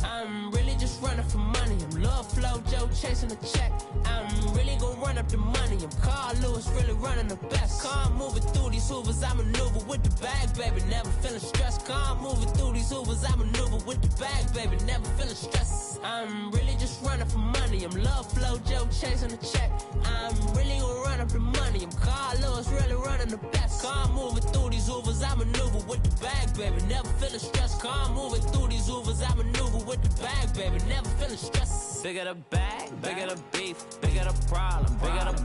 I'm really just running for money. I'm love flow, Joe chasing the check. I'm really gon' run up the money. I'm Carl Lewis, really running the best. Calm moving through these hoovers, I maneuver with the bag, baby. Never feeling stressed. Calm moving through these hoovers, I maneuver with the bag, baby. Never feeling stressed. I'm really just running for money. I'm love flow, Joe chasing the check. I'm really gon' run up the money. I'm Carl Lewis, really running the best. Calm moving through these hoovers, I maneuver with the bag, baby. Never feeling stressed. Calm moving through these hoovers, I maneuver with the bag, baby. Never feeling stressed. Bigger the bag, bigger the beef, bigger the problem, bigger the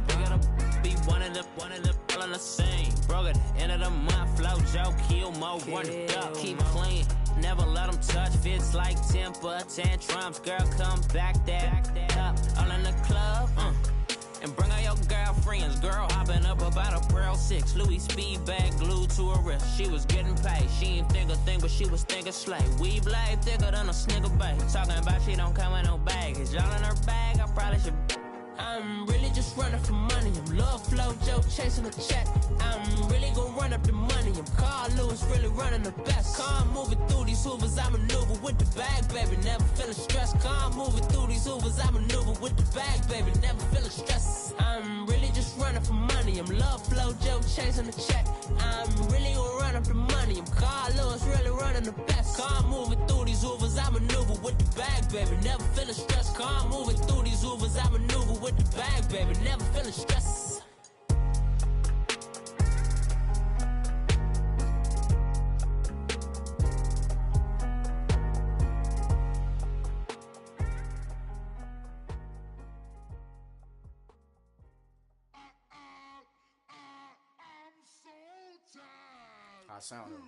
be one of the all in the same. Broke at the end of the month, flow Joe, kill mo, run it up, keep clean. Never let them touch, fits like temper tantrums. Girl, come back that up, all in the club, and bring all your girlfriends. Girl hopping up about a Pearl 6 Louis speed bag glued to her wrist. She was getting paid, she ain't think a thing, but she was thinking slay. We blade thicker than a snigger bag. Talking about she don't come with no baggage. Y'all in her bag, I probably should. I'm really just running for money. I'm love flow, Joe chasing the check. I'm really gon' run up the money. I'm Carl Lewis, really running the best. Calm moving through these hoovers, I maneuver with the bag, baby. Never feeling stressed. Calm moving through these hoovers, I maneuver with the bag, baby. Never feeling stressed. I'm really just running for money. I'm love flow, Joe chasing the check. I'm really gon' run up the money. I'm Carl Lewis, really running the best. Calm moving through these hoovers, I maneuver with the bag, baby. Never feeling stressed. Calm moving through these hoovers, I maneuver with the bag, baby. Never feeling stressed. I sound it.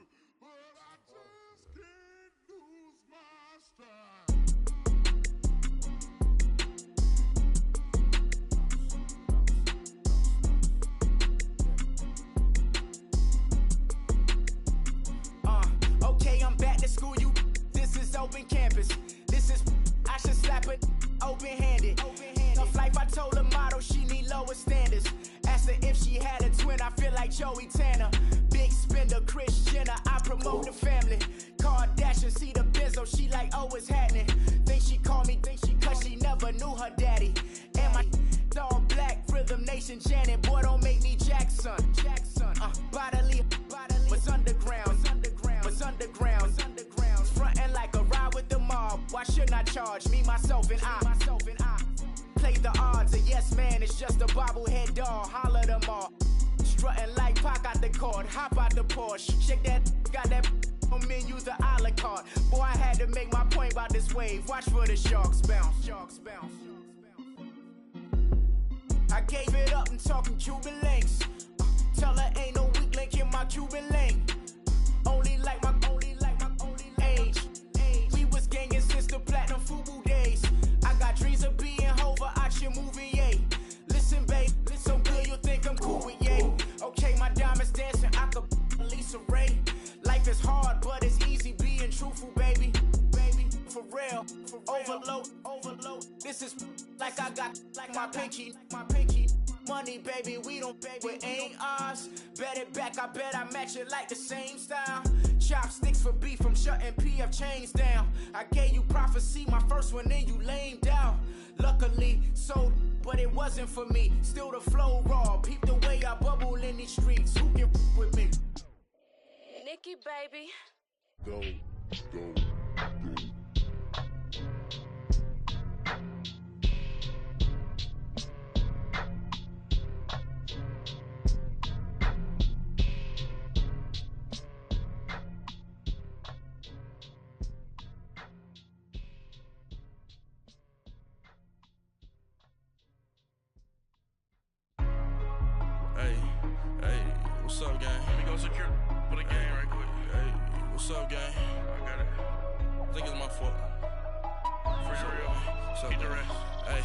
Okay, I'm back to school, you. This is open campus. This is, I should slap it open-handed. Tough life, I told her motto, she need lower standards. Asked her if she had a twin, I feel like Joey Tanner. Big spender, Kris Jenner, I promote the family. Kardashian, see the benzo, she like, oh, it's happening. Think she called me, cause she never knew her daddy. And my all black, Rhythm Nation, Janet, boy, don't make me Jackson. Bodily, was underground. Frontin' like a ride with the mob. Why shouldn't I charge me, myself, and I? Play the odds, a yes man is just a bobblehead doll. Holler them all. Strutting like Pac out the court, hop out the Porsche. Shake that, got that on menu, the a la carte. Boy, I had to make my point about this wave. Watch for the sharks bounce. I gave it up, I'm talking Cuban links. Tell her ain't no weak link in my Cuban link. Only like my age. We was gangin' since the platinum FUBU days. I got dreams of being Hova out your movie, yay. Listen, babe, so good you think I'm cool with yay. Okay, my diamonds dancing, I could Lisa Ray. Life is hard, but it's easy being truthful, baby. For real, overload. This is like I got like my pinky. Money, baby, we don't pay, but ain't ours. Bet it back, I bet I match it like the same style. Chopsticks for beef, I'm shutting PF chains down. I gave you prophecy, my first one, then you lamed out. Luckily, sold, but it wasn't for me. Still the flow raw, peep the way I bubble in these streets. Who can with me? Nikki, baby. Go. What's up, gang? Let me go secure for the game right quick. Hey, what's up, gang? I got it. I think it's my fault. Hey,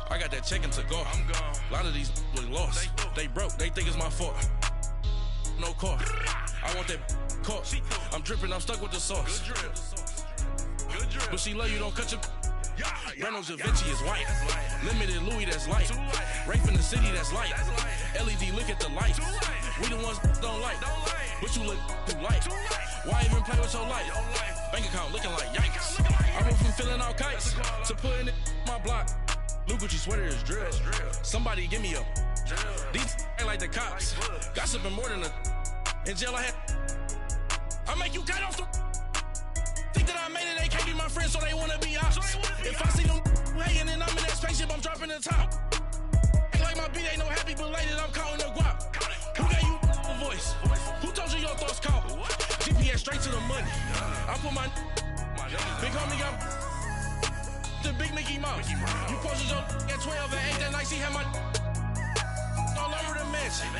I got that check into go. I'm gone. A lot of these look lost. They broke. They think it's my fault. No car. I want that caught. I'm dripping. I'm stuck with the sauce. Good drip. Good drip. But she love you. Don't cut your. Reynolds Da Vinci is white. Limited Louis, that's light. Rafe in the city, that's light. LED, look at the lights. We the ones don't like. But you look too light. Why even play with your life? Bank account looking like yikes. I went from filling out kites to putting it my block. New Gucci sweater is drill. Somebody give me a. These ain't like the cops. Gossiping more than a. In jail I had. I make you cut off the. Think that I made it, they can't be my friends, so they wanna be ops. If I see them hating and I'm in that spaceship, I'm dropping the top. Ain't like my beat ain't no happy belated, I'm counting the guap. Who gave you a voice? Who told you your thoughts count? GPS straight to the money. I put my big homie got the big Mickey Mouse. You posted your at 12 and 8 that night, she had my all over the mansion.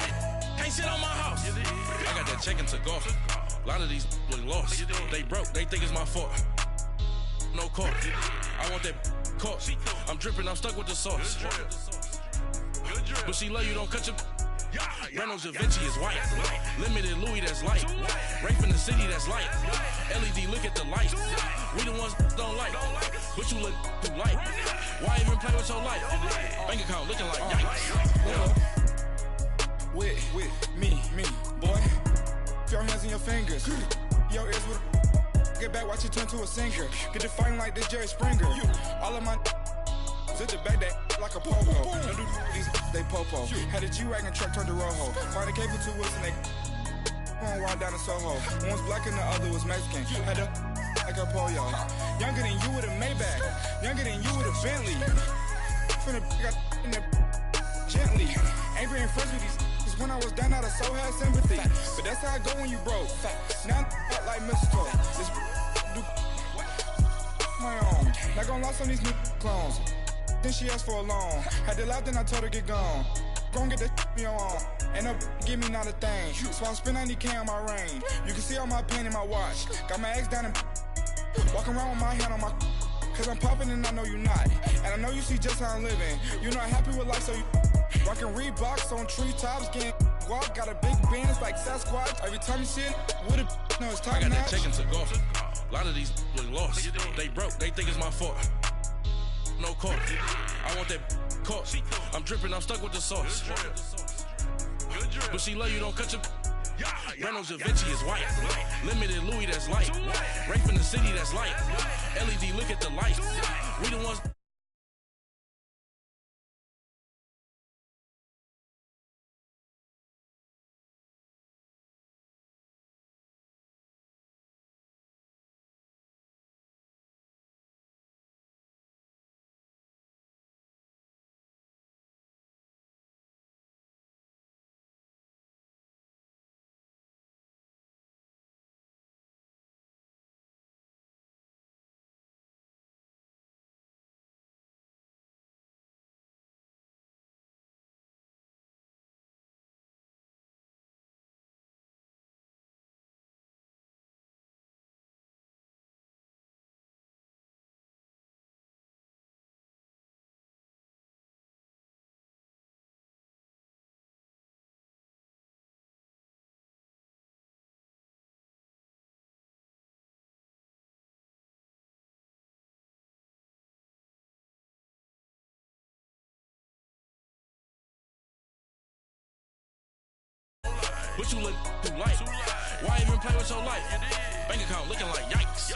Can't sit on my house. I got that check into golf. A lot of these look lost. They broke, they think it's my fault. No car. I want that caught. I'm dripping, I'm stuck with the sauce. But she love you, don't cut your. Reynolds Da Vinci is white. Limited Louis, that's light. Rafe in the city, that's light. LED, look at the lights. We the ones don't like. But you look too light. Why even play with your life? Bank account looking like yikes. With me, boy. Your hands in your fingers. Your ears with get back, watch you turn to a singer. Get to fighting like this Jerry Springer. All of my sit the back that like a pogo. Don't do these they popo. Had a G-Wagon truck turned to Rojo. Find a cable 2 wheels and they going wild down in Soho. One was black and the other was Mexican. Had a like a pollo. Younger than you with a Maybach. Younger than you with a Bentley. From the got in the gently. Ain't being friends with these. When I was down, I so had sympathy. But that's how I go when you broke. Now I'm like mistletoe. This do my own. Not gonna lost on these new clones. Then she asked for a loan. Had to laugh, then I told her get gone. Gon' get that me on. Ain't no give me not a thing. So I spend 90K on my range. You can see all my pain in my watch. Got my ex down and walking around with my hand on my. Cause I'm popping and I know you not. And I know you see just how I'm living. You're not happy with life, so you. Rockin' Reeboks on treetops, getting guap. Got a big bands like Sasquatch. Every time you see it, with it, no, it's top I got notch. that check into golf. A lot of these look lost. They broke, they think it's my fault. No car. I want that caught. I'm dripping, I'm stuck with the sauce. But she love you, don't cut your. Reynolds Da Vinci is white. Limited Louis, that's light. Rafe in the city, that's light. LED, look at the lights. We the ones. But you look too light. Why even play with your life? Bank account looking like yikes.